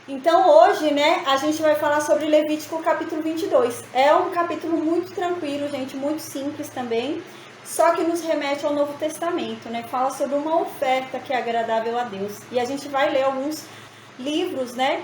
Então hoje, né, a gente vai falar sobre Levítico capítulo 22. É um capítulo muito tranquilo, gente, muito simples também, só que nos remete ao Novo Testamento, né? Fala sobre uma oferta que é agradável a Deus. E a gente vai ler alguns livros, né,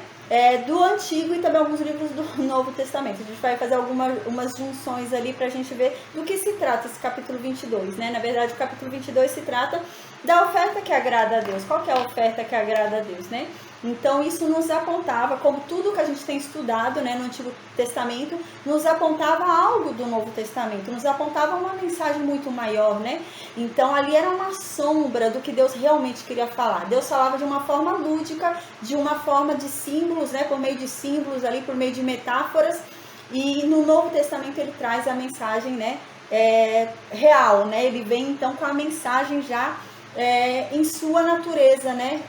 do Antigo e também alguns livros do Novo Testamento. A gente vai fazer umas junções ali pra gente ver do que se trata esse capítulo 22, né? Na verdade, o capítulo 22 se trata da oferta que agrada a Deus. Qual que é a oferta que agrada a Deus, né? Então isso nos apontava, como tudo que a gente tem estudado, né, no Antigo Testamento, nos apontava algo do Novo Testamento, nos apontava uma mensagem muito maior, né? Então ali era uma sombra do que Deus realmente queria falar. Deus falava de uma forma lúdica, de uma forma de símbolos, né, por meio de símbolos ali, por meio de metáforas. E no Novo Testamento ele traz a mensagem, né, real, né? Ele vem então com a mensagem já em sua natureza, né,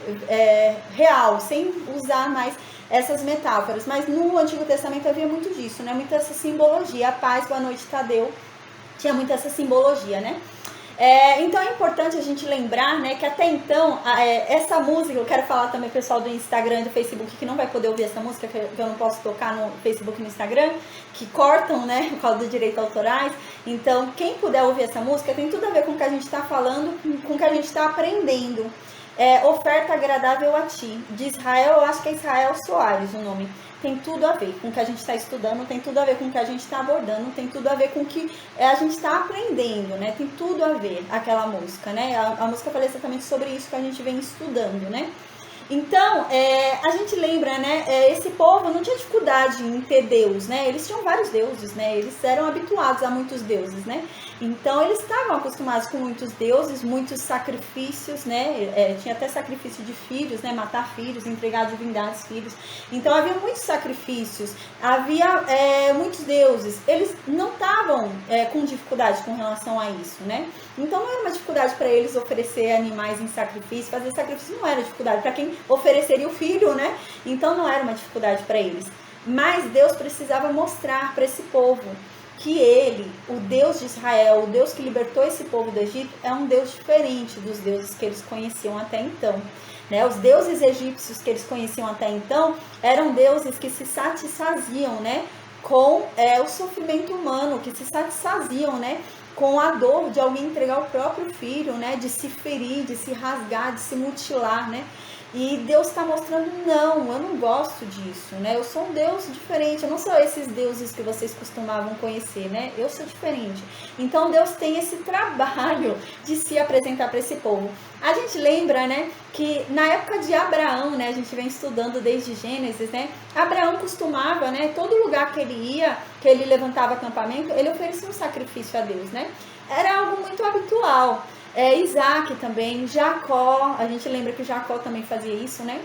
real, sem usar mais essas metáforas. Mas no Antigo Testamento havia muito disso, né, muita essa simbologia. A paz, boa noite, Tadeu, tinha muito essa simbologia, né. Então é importante a gente lembrar, né, que até então, essa música, eu quero falar também pessoal do Instagram e do Facebook que não vai poder ouvir essa música, que eu não posso tocar no Facebook e no Instagram, que cortam, né, por causa do direito autorais. Então, quem puder ouvir essa música, tem tudo a ver com o que a gente está falando, com o que a gente está aprendendo. Oferta agradável a ti, de Israel, eu acho que é Israel Soares o nome. Tem tudo a ver com o que a gente está estudando, tem tudo a ver com o que a gente está abordando, tem tudo a ver com o que a gente está aprendendo, né? Tem tudo a ver aquela música, né? A música fala exatamente sobre isso que a gente vem estudando, né? Então, a gente lembra, né? Esse povo não tinha dificuldade em ter Deus, né? Eles tinham vários deuses, né? Eles eram habituados a muitos deuses, né? Então, eles estavam acostumados com muitos deuses, muitos sacrifícios, né? Tinha até sacrifício de filhos, né? Matar filhos, entregar divindades filhos. Então, havia muitos sacrifícios, havia muitos deuses. Eles não estavam com dificuldade com relação a isso, né? Então, não era uma dificuldade para eles oferecer animais em sacrifício. Fazer sacrifício não era dificuldade para quem ofereceria o filho, né? Então, não era uma dificuldade para eles. Mas Deus precisava mostrar para esse povo que ele, o Deus de Israel, o Deus que libertou esse povo do Egito, é um Deus diferente dos deuses que eles conheciam até então. Né? Os deuses egípcios que eles conheciam até então eram deuses que se satisfaziam, né, com o sofrimento humano, que se satisfaziam, né, com a dor de alguém entregar o próprio filho, né, de se ferir, de se rasgar, de se mutilar, né? E Deus está mostrando, não, eu não gosto disso, né? Eu sou um Deus diferente, eu não sou esses deuses que vocês costumavam conhecer, né? Eu sou diferente. Então Deus tem esse trabalho de se apresentar para esse povo. A gente lembra, né, que na época de Abraão, né, a gente vem estudando desde Gênesis, né? Abraão costumava, né, todo lugar que ele ia, que ele levantava acampamento, ele oferecia um sacrifício a Deus, né? Era algo muito habitual. Isaac também, Jacó, a gente lembra que Jacó também fazia isso, né?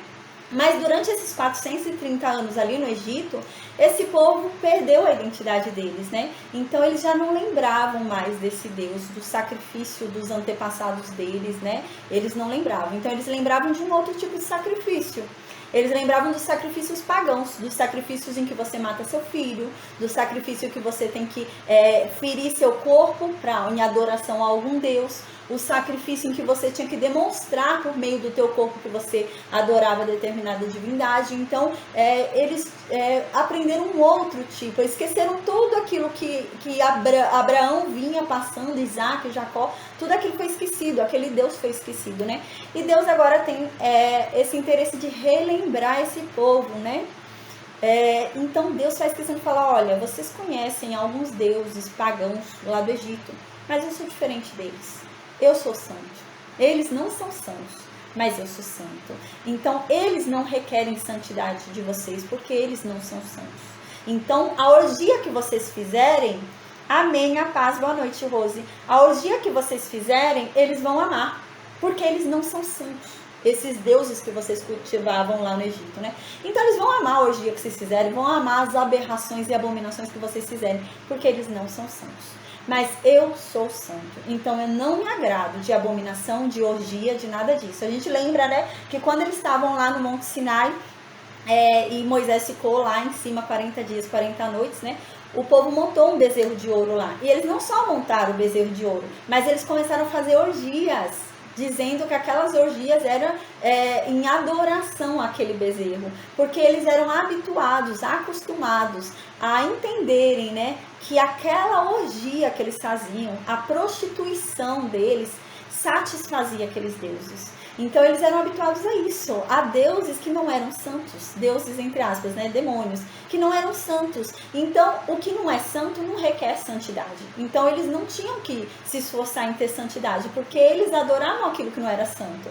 Mas durante esses 430 anos ali no Egito, esse povo perdeu a identidade deles, né? Então eles já não lembravam mais desse Deus, do sacrifício dos antepassados deles, né? Eles não lembravam. Então eles lembravam de um outro tipo de sacrifício. Eles lembravam dos sacrifícios pagãos, dos sacrifícios em que você mata seu filho, do sacrifício que você tem que ferir seu corpo em adoração a algum Deus, o sacrifício em que você tinha que demonstrar por meio do teu corpo que você adorava determinada divindade. Então, eles aprenderam um outro tipo, esqueceram tudo aquilo que Abraão vinha passando, Isaac, Jacó, tudo aquilo foi esquecido, aquele Deus foi esquecido, né? E Deus agora tem esse interesse de relembrar esse povo, né? Então Deus faz questão de falar, olha, vocês conhecem alguns deuses pagãos lá do Egito, mas eu sou diferente deles. Eu sou santo. Eles não são santos, mas eu sou santo. Então eles não requerem santidade de vocês, porque eles não são santos. Então a orgia que vocês fizerem, amém, a paz, boa noite, Rose. A orgia que vocês fizerem, eles vão amar, porque eles não são santos. Esses deuses que vocês cultivavam lá no Egito, né? Então eles vão amar a orgia que vocês fizerem, vão amar as aberrações e abominações que vocês fizerem, porque eles não são santos. Mas eu sou santo, então eu não me agrado de abominação, de orgia, de nada disso. A gente lembra, né, que quando eles estavam lá no Monte Sinai, e Moisés ficou lá em cima 40 dias, 40 noites, né? O povo montou um bezerro de ouro lá. E eles não só montaram o bezerro de ouro, mas eles começaram a fazer orgias dizendo que aquelas orgias eram em adoração àquele bezerro, porque eles eram habituados, acostumados a entenderem, né, que aquela orgia que eles faziam, a prostituição deles, satisfazia aqueles deuses. Então eles eram habituados a isso, a deuses que não eram santos, deuses entre aspas, né, demônios, que não eram santos. Então o que não é santo não requer santidade. Então eles não tinham que se esforçar em ter santidade, porque eles adoravam aquilo que não era santo.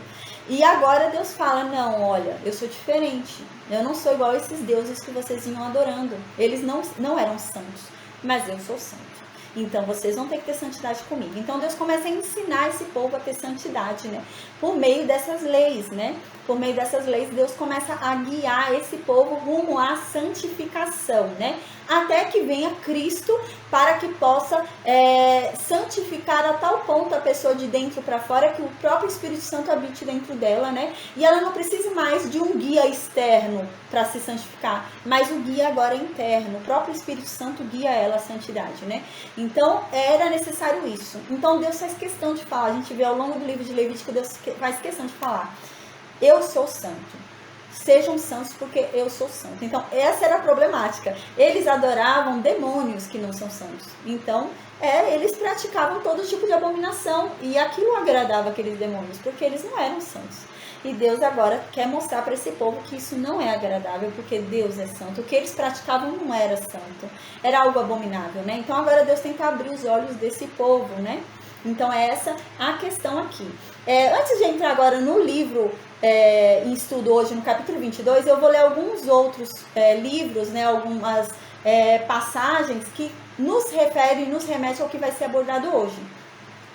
E agora Deus fala, não, olha, eu sou diferente, eu não sou igual a esses deuses que vocês iam adorando. Eles não eram santos, mas eu sou santo. Então, vocês vão ter que ter santidade comigo. Então, Deus começa a ensinar esse povo a ter santidade, né? Por meio dessas leis, né? Por meio dessas leis, Deus começa a guiar esse povo rumo à santificação, né? Até que venha Cristo para que possa santificar a tal ponto a pessoa de dentro para fora, que o próprio Espírito Santo habite dentro dela, né? E ela não precisa mais de um guia externo para se santificar, mas o guia agora é interno. O próprio Espírito Santo guia ela à santidade, né? Então, era necessário isso. Então, Deus faz questão de falar. A gente vê ao longo do livro de Levítico, Deus faz questão de falar. Eu sou santo. Sejam santos porque eu sou santo. Então, essa era a problemática. Eles adoravam demônios que não são santos. Então, eles praticavam todo tipo de abominação. E aquilo agradava aqueles demônios, porque eles não eram santos. E Deus agora quer mostrar para esse povo que isso não é agradável, porque Deus é santo. O que eles praticavam não era santo, era algo abominável, né? Então agora Deus tenta abrir os olhos desse povo, né? Então é essa a questão aqui. Antes de entrar agora no livro em estudo hoje, no capítulo 22, eu vou ler alguns outros livros, né? Algumas passagens que nos referem, nos remetem ao que vai ser abordado hoje.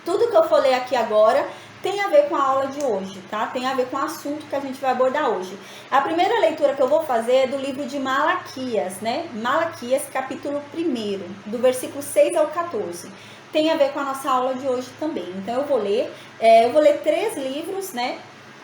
Tudo que eu for ler aqui agora tem a ver com a aula de hoje, tá? Tem a ver com o assunto que a gente vai abordar hoje. A primeira leitura que eu vou fazer é do livro de Malaquias, né? Malaquias, capítulo 1, do versículo 6 ao 14. Tem a ver com a nossa aula de hoje também. Então eu vou ler 3 livros, né?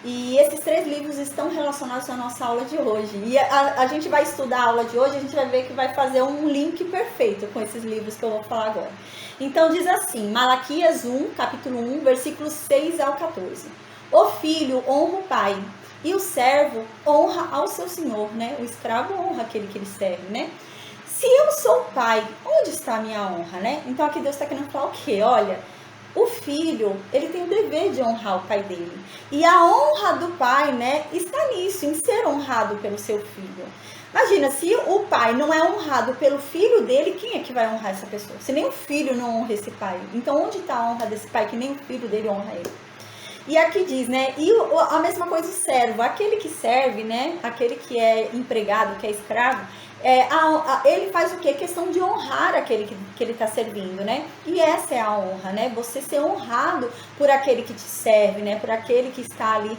E esses 3 livros estão relacionados à nossa aula de hoje. E a gente vai estudar a aula de hoje, a gente vai ver que vai fazer um link perfeito com esses livros que eu vou falar agora. Então diz assim, Malaquias 1, capítulo 1, versículos 6 ao 14. O filho honra o pai, e o servo honra ao seu senhor, né? O escravo honra aquele que ele serve, né? Se eu sou o pai, onde está a minha honra, né? Então aqui Deus está querendo falar o quê? Olha, o filho, ele tem o dever de honrar o pai dele. E a honra do pai, né, está nisso, em ser honrado pelo seu filho. Imagina, se o pai não é honrado pelo filho dele, quem é que vai honrar essa pessoa? Se nem o filho não honra esse pai, então onde está a honra desse pai que nem o filho dele honra ele? E aqui diz, né, e a mesma coisa o servo, aquele que serve, né, aquele que é empregado, que é escravo, ele faz o quê? Questão de honrar aquele que ele está servindo, né? E essa é a honra, né? Você ser honrado por aquele que te serve, né? Por aquele que está ali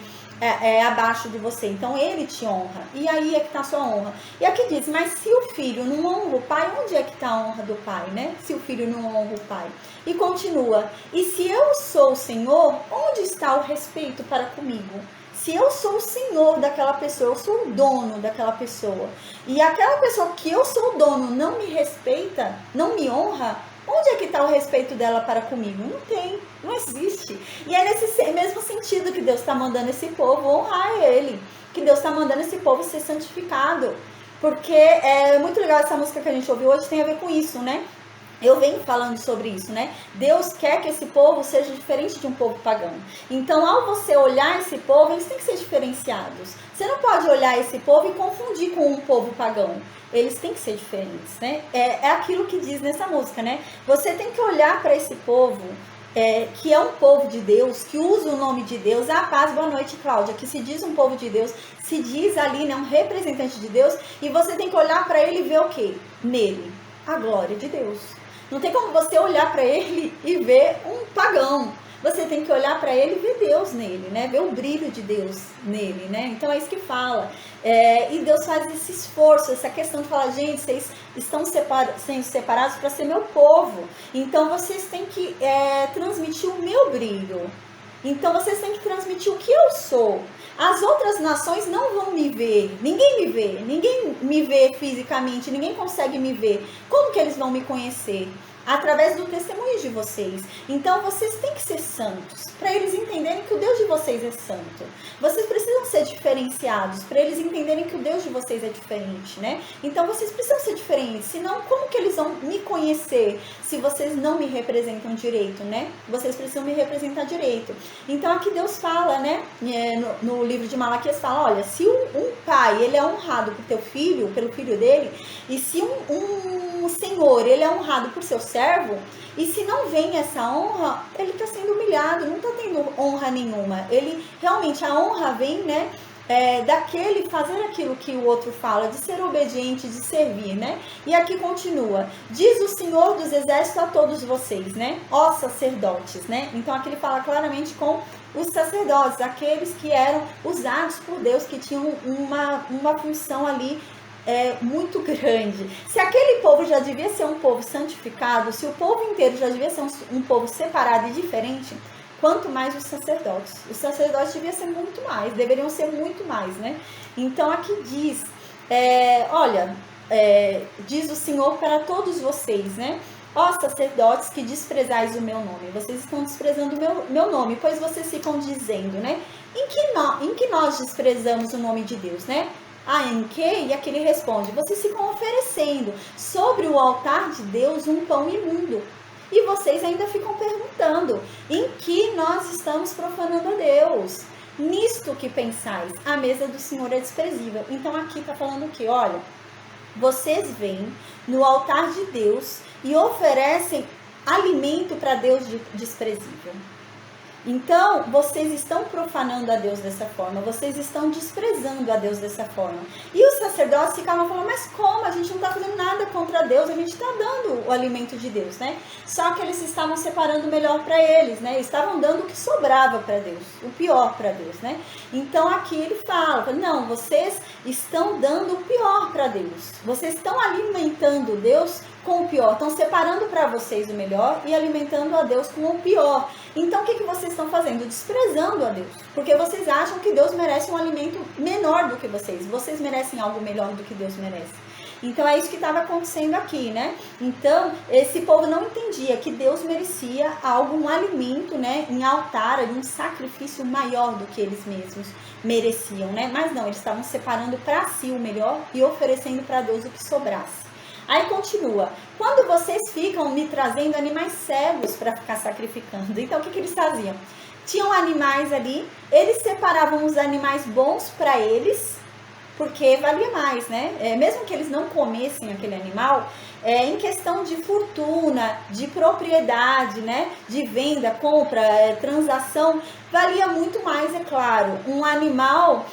abaixo de você. Então, ele te honra. E aí é que está a sua honra. E aqui diz, mas se o filho não honra o pai, onde é que está a honra do pai, né? Se o filho não honra o pai. E continua, e se eu sou o Senhor, onde está o respeito para comigo? Se eu sou o senhor daquela pessoa, eu sou o dono daquela pessoa, e aquela pessoa que eu sou o dono não me respeita, não me honra, onde é que está o respeito dela para comigo? Não tem, não existe. E é nesse mesmo sentido que Deus está mandando esse povo honrar ele, que Deus está mandando esse povo ser santificado, porque é muito legal essa música que a gente ouviu hoje, tem a ver com isso, né? Eu venho falando sobre isso, né? Deus quer que esse povo seja diferente de um povo pagão. Então, ao você olhar esse povo, eles têm que ser diferenciados. Você não pode olhar esse povo e confundir com um povo pagão. Eles têm que ser diferentes, né? É aquilo que diz nessa música, né? Você tem que olhar para esse povo, que é um povo de Deus, que usa o nome de Deus. Ah, paz, boa noite, Cláudia. Que se diz um povo de Deus, se diz ali, né? Um representante de Deus. E você tem que olhar para ele e ver o quê? Nele, a glória de Deus. Não tem como você olhar para ele e ver um pagão. Você tem que olhar para ele e ver Deus nele, né? Ver o brilho de Deus nele, né? Então é isso que fala. E Deus faz esse esforço, essa questão de falar, gente, vocês estão sendo separados para ser meu povo. Então vocês têm que transmitir o meu brilho. Então vocês têm que transmitir o que eu sou. As outras nações não vão me ver, ninguém me vê fisicamente, ninguém consegue me ver. Como que eles vão me conhecer? através do testemunho de vocês. Então vocês têm que ser santos, para eles entenderem que o Deus de vocês é santo. Vocês precisam ser diferenciados, para eles entenderem que o Deus de vocês é diferente, né? Então vocês precisam ser diferentes, senão como que eles vão me conhecer se vocês não me representam direito, né? Vocês precisam me representar direito. Então aqui Deus fala, né, no livro de Malaquias fala, olha, se um pai, ele é honrado por teu filho, pelo filho dele, e se um senhor, ele é honrado por seu servo, e se não vem essa honra, ele está sendo humilhado, não está tendo honra nenhuma. Ele, realmente, a honra vem, né, daquele fazer aquilo que o outro fala, de ser obediente, de servir, né? E aqui continua, diz o Senhor dos Exércitos a todos vocês, né? Ó sacerdotes, né? Então aqui ele fala claramente com os sacerdotes, aqueles que eram usados por Deus, que tinham uma função ali muito grande. Se aquele povo já devia ser um povo santificado, se o povo inteiro já devia ser um povo separado e diferente, quanto mais os sacerdotes. Os sacerdotes deviam ser muito mais, deveriam ser muito mais, né? Então aqui diz, diz o Senhor para todos vocês, né? Ó sacerdotes que desprezais o meu nome, vocês estão desprezando o meu nome, pois vocês ficam dizendo, né? Em que nós desprezamos o nome de Deus, né? Em que? E aqui ele responde, vocês ficam oferecendo sobre o altar de Deus um pão imundo. E vocês ainda ficam perguntando, em que nós estamos profanando a Deus? Nisto que pensais, a mesa do Senhor é desprezível. Então aqui está falando o quê? Olha, vocês vêm no altar de Deus e oferecem alimento para Deus desprezível. Então, vocês estão profanando a Deus dessa forma, vocês estão desprezando a Deus dessa forma. E os sacerdotes ficavam falando, mas como? A gente não está fazendo nada contra Deus, a gente está dando o alimento de Deus, né? Só que eles estavam separando o melhor para eles, né? Eles estavam dando o que sobrava para Deus, o pior para Deus, né? Então, aqui ele fala, não, vocês estão dando o pior para Deus. Vocês estão alimentando Deus com o pior, estão separando para vocês o melhor e alimentando a Deus com o pior. Então o que vocês estão fazendo? Desprezando a Deus, porque vocês acham que Deus merece um alimento menor do que vocês merecem algo melhor do que Deus merece. Então é isso que estava acontecendo aqui, né? Então esse povo não entendia que Deus merecia um alimento, né, em altar, um sacrifício maior do que eles mesmos mereciam, né? Mas não, eles estavam separando para si o melhor e oferecendo para Deus o que sobrasse. Aí continua, quando vocês ficam me trazendo animais cegos para ficar sacrificando, então o que eles faziam? Tinham animais ali, eles separavam os animais bons para eles, porque valia mais, né? Mesmo que eles não comessem aquele animal, em questão de fortuna, de propriedade, né? De venda, compra, transação, valia muito mais, é claro, um animal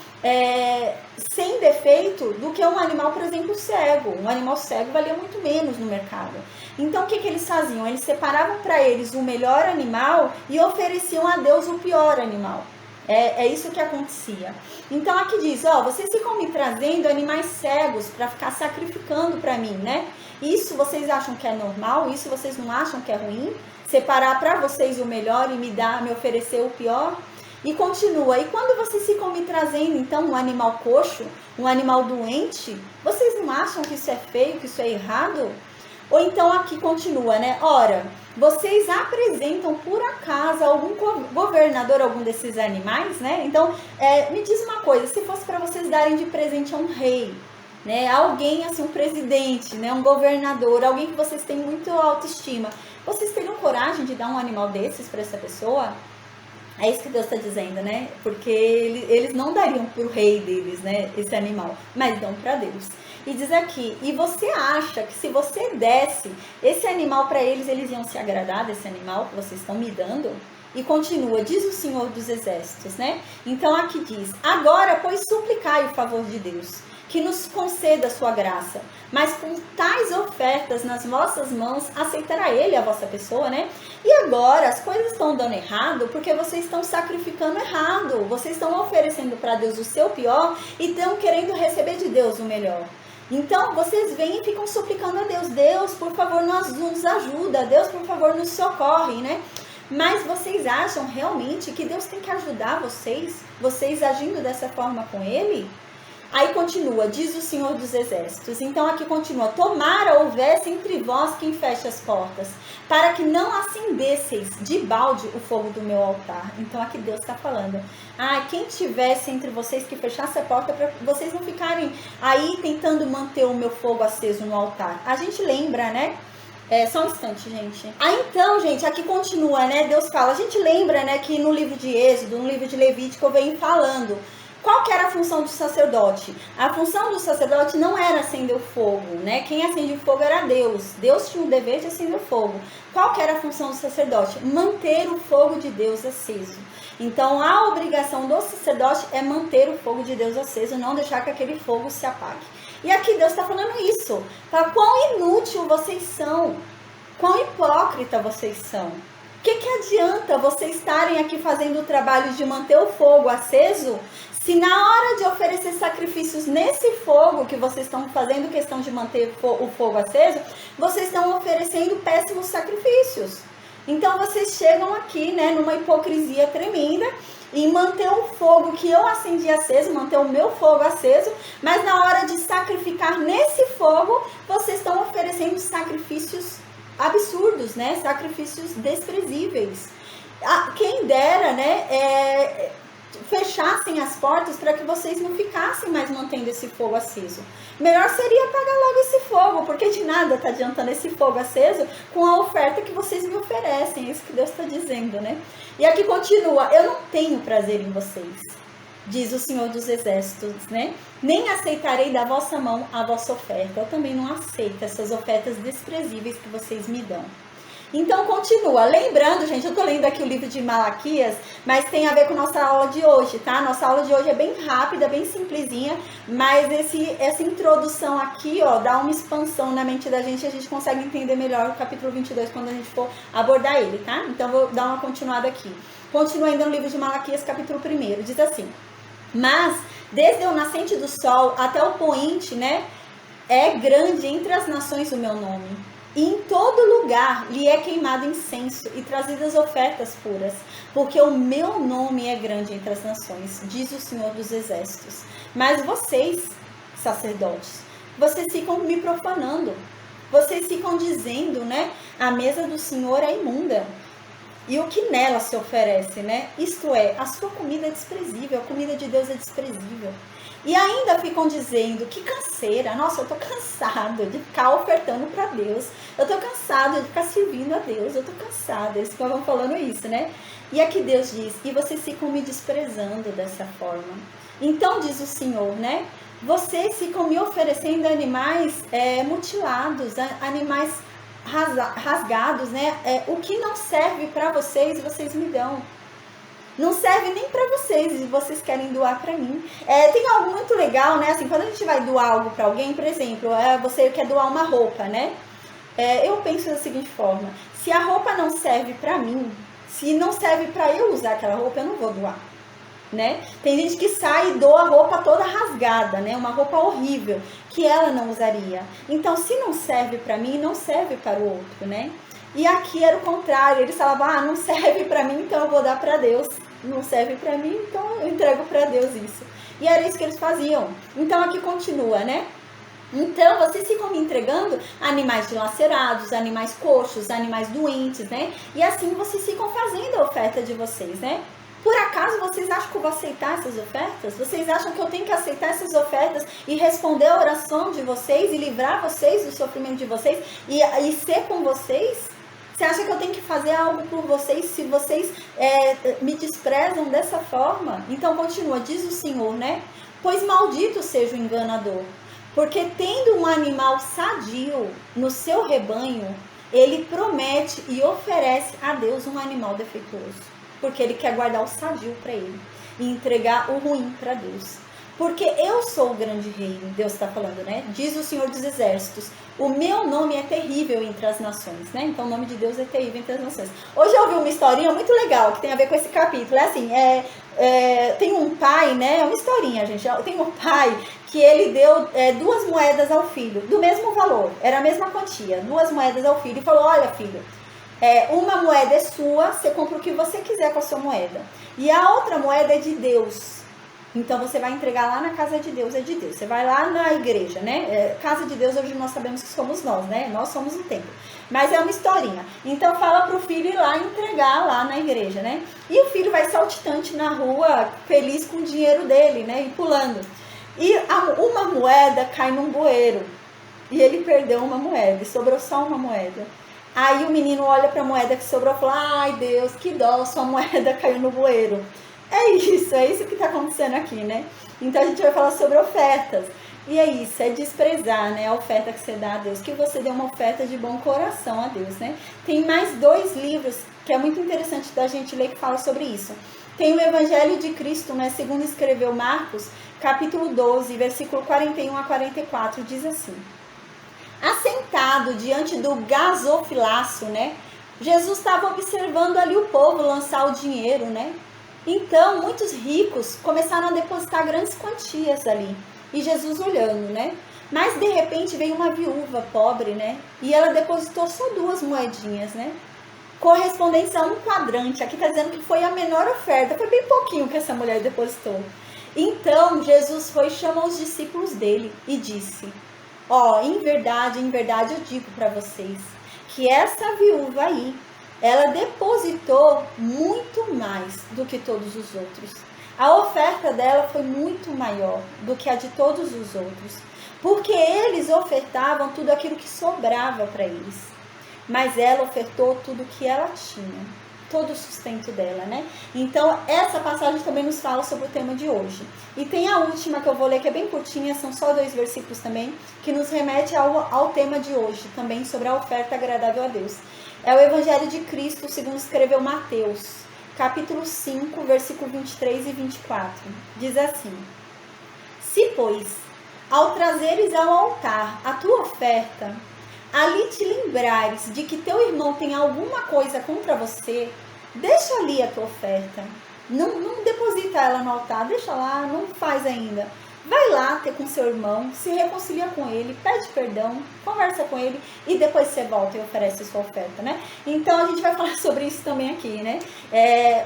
sem defeito do que um animal, por exemplo, cego. Um animal cego valia muito menos no mercado. Então o que eles faziam? Eles separavam para eles o melhor animal e ofereciam a Deus o pior animal. É isso que acontecia. Então aqui diz, vocês ficam me trazendo animais cegos para ficar sacrificando para mim, né? Isso vocês acham que é normal? Isso vocês não acham que é ruim? Separar para vocês o melhor e me oferecer o pior? E continua, e quando vocês ficam me trazendo, então, um animal coxo, um animal doente, vocês não acham que isso é feio, que isso é errado? Ou então aqui continua, né? Ora, vocês apresentam por acaso algum governador, algum desses animais, né? Então, me diz uma coisa, se fosse para vocês darem de presente a um rei, né? Alguém, assim, um presidente, né? Um governador, alguém que vocês têm muito autoestima, vocês teriam coragem de dar um animal desses para essa pessoa? É isso que Deus está dizendo, né? Porque eles não dariam para o rei deles, né? Esse animal, mas dão para Deus. E diz aqui, e você acha que se você desse esse animal para eles, eles iam se agradar desse animal que vocês estão me dando? E continua, diz o Senhor dos Exércitos, né? Então aqui diz, agora, pois, suplicai o favor de Deus, que nos conceda a sua graça, mas com tais ofertas nas vossas mãos, aceitará ele a vossa pessoa, né? E agora as coisas estão dando errado porque vocês estão sacrificando errado, vocês estão oferecendo para Deus o seu pior e estão querendo receber de Deus o melhor. Então vocês vêm e ficam suplicando a Deus, Deus, por favor, nos ajuda, Deus, por favor, nos socorre, né? Mas vocês acham realmente que Deus tem que ajudar vocês agindo dessa forma com Ele? Aí continua, diz o Senhor dos Exércitos. Então aqui continua, tomara houvesse entre vós quem feche as portas, para que não acendesseis de balde o fogo do meu altar. Então aqui Deus está falando, quem tivesse entre vocês que fechasse a porta, para vocês não ficarem aí tentando manter o meu fogo aceso no altar. A gente lembra, né? Só um instante, gente. Então, gente, aqui continua, né? Deus fala, a gente lembra, né, que no livro de Êxodo, no livro de Levítico, eu venho falando qual que era a função do sacerdote. A função do sacerdote não era acender o fogo, né? Quem acendia o fogo era Deus. Deus tinha o dever de acender o fogo. Qual que era a função do sacerdote? Manter o fogo de Deus aceso. Então, a obrigação do sacerdote é manter o fogo de Deus aceso, não deixar que aquele fogo se apague. E aqui Deus está falando isso. Fala, quão inútil vocês são. Quão hipócrita vocês são. O que adianta vocês estarem aqui fazendo o trabalho de manter o fogo aceso, se na hora de oferecer sacrifícios nesse fogo que vocês estão fazendo questão de manter o fogo aceso, vocês estão oferecendo péssimos sacrifícios. Então vocês chegam aqui, né, numa hipocrisia tremenda, em manter o fogo que eu acendi aceso, manter o meu fogo aceso, mas na hora de sacrificar nesse fogo, vocês estão oferecendo sacrifícios absurdos, né? Sacrifícios desprezíveis. Quem dera, né, fechassem as portas para que vocês não ficassem mais mantendo esse fogo aceso. Melhor seria apagar logo esse fogo, porque de nada está adiantando esse fogo aceso com a oferta que vocês me oferecem. É isso que Deus está dizendo, né? E aqui continua, eu não tenho prazer em vocês, diz o Senhor dos Exércitos, né? Nem aceitarei da vossa mão a vossa oferta. Eu também não aceito essas ofertas desprezíveis que vocês me dão. Então continua, lembrando, gente, eu tô lendo aqui o livro de Malaquias, mas tem a ver com nossa aula de hoje, tá? Nossa aula de hoje é bem rápida, bem simplesinha, mas essa introdução aqui, ó, dá uma expansão na mente da gente e a gente consegue entender melhor o capítulo 22 quando a gente for abordar ele, tá? Então vou dar uma continuada aqui. Continua ainda no livro de Malaquias, capítulo 1, diz assim, mas desde o nascente do sol até o poente, né, é grande entre as nações o meu nome. E em todo lugar lhe é queimado incenso e trazidas ofertas puras, porque o meu nome é grande entre as nações, diz o Senhor dos Exércitos. Mas vocês, sacerdotes, vocês ficam me profanando, vocês ficam dizendo, né, a mesa do Senhor é imunda. E o que nela se oferece, né? Isto é, a sua comida é desprezível, a comida de Deus é desprezível. E ainda ficam dizendo, que canseira, nossa, eu tô cansado de ficar ofertando para Deus, eu tô cansado de ficar servindo a Deus, eu tô cansado, eles ficam falando isso, né? E aqui Deus diz, e vocês ficam me desprezando dessa forma. Então diz o Senhor, né? Vocês ficam me oferecendo animais mutilados, animais rasgados, né? O que não serve para vocês, vocês me dão. Não serve nem para vocês e vocês querem doar para mim. Tem algo muito legal, né? Assim, quando a gente vai doar algo para alguém, por exemplo, você quer doar uma roupa, né? Eu penso da seguinte forma, se a roupa não serve para mim, se não serve para eu usar aquela roupa, eu não vou doar, né? Tem gente que sai e doa a roupa toda rasgada, né? Uma roupa horrível, que ela não usaria. Então, se não serve para mim, não serve para o outro, né? E aqui era o contrário, eles falavam, não serve para mim, então eu vou dar para Deus. Não serve para mim, então eu entrego para Deus isso. E era isso que eles faziam. Então aqui continua, né? Então vocês ficam me entregando animais dilacerados, animais coxos, animais doentes, né? E assim vocês ficam fazendo a oferta de vocês, né? Por acaso vocês acham que eu vou aceitar essas ofertas? Vocês acham que eu tenho que aceitar essas ofertas e responder a oração de vocês e livrar vocês do sofrimento de vocês e ser com vocês? Você acha que eu tenho que fazer algo por vocês se vocês me desprezam dessa forma? Então continua, diz o Senhor, né? Pois maldito seja o enganador, porque tendo um animal sadio no seu rebanho, ele promete e oferece a Deus um animal defeituoso, porque ele quer guardar o sadio para ele e entregar o ruim para Deus. Porque eu sou o grande rei, Deus está falando, né? Diz o Senhor dos Exércitos, o meu nome é terrível entre as nações, né? Então o nome de Deus é terrível entre as nações. Hoje eu ouvi uma historinha muito legal que tem a ver com esse capítulo. É assim, tem um pai, né? É uma historinha, gente. Tem um pai que ele deu 2 moedas ao filho, do mesmo valor, era a mesma quantia, 2 moedas ao filho, e falou, olha filho, uma moeda é sua, você compra o que você quiser com a sua moeda. E a outra moeda é de Deus. Então você vai entregar lá na casa de Deus, é de Deus. Você vai lá na igreja, né? Casa de Deus, hoje nós sabemos que somos nós, né? Nós somos o templo. Mas é uma historinha. Então fala pro filho ir lá entregar lá na igreja, né? E o filho vai saltitante na rua, feliz com o dinheiro dele, né? E pulando. E uma moeda cai num bueiro. E ele perdeu uma moeda, e sobrou só uma moeda. Aí o menino olha para a moeda que sobrou e fala: ai Deus, que dó, sua moeda caiu no bueiro. É isso que está acontecendo aqui, né? Então a gente vai falar sobre ofertas. E é isso, é desprezar, né, a oferta que você dá a Deus, que você dê uma oferta de bom coração a Deus, né? Tem mais 2 livros que é muito interessante da gente ler que fala sobre isso. Tem o Evangelho de Cristo, né, segundo escreveu Marcos, capítulo 12, versículo 41 a 44, diz assim: assentado diante do gasofilácio, né? Jesus estava observando ali o povo lançar o dinheiro, né? Então, muitos ricos começaram a depositar grandes quantias ali. E Jesus olhando, né? Mas, de repente, veio uma viúva pobre, né? E ela depositou só 2 moedinhas, né? Correspondência a 1 quadrante. Aqui está dizendo que foi a menor oferta. Foi bem pouquinho que essa mulher depositou. Então, Jesus foi e chamou os discípulos dele e disse: ó, em verdade eu digo para vocês que essa viúva aí, ela depositou muito mais do que todos os outros. A oferta dela foi muito maior do que a de todos os outros, porque eles ofertavam tudo aquilo que sobrava para eles, mas ela ofertou tudo que ela tinha, todo o sustento dela, né? Então, essa passagem também nos fala sobre o tema de hoje. E tem a última que eu vou ler, que é bem curtinha, são só 2 versículos também, que nos remete ao tema de hoje, também sobre a oferta agradável a Deus. É o Evangelho de Cristo, segundo escreveu Mateus, capítulo 5, versículo 23 e 24. Diz assim: se, pois, ao trazeres ao altar a tua oferta, ali te lembrares de que teu irmão tem alguma coisa contra você, deixa ali a tua oferta. Não deposita ela no altar, deixa lá, não faz ainda. Vai lá ter com seu irmão, se reconcilia com ele, pede perdão, conversa com ele e depois você volta e oferece a sua oferta, né? Então a gente vai falar sobre isso também aqui, né?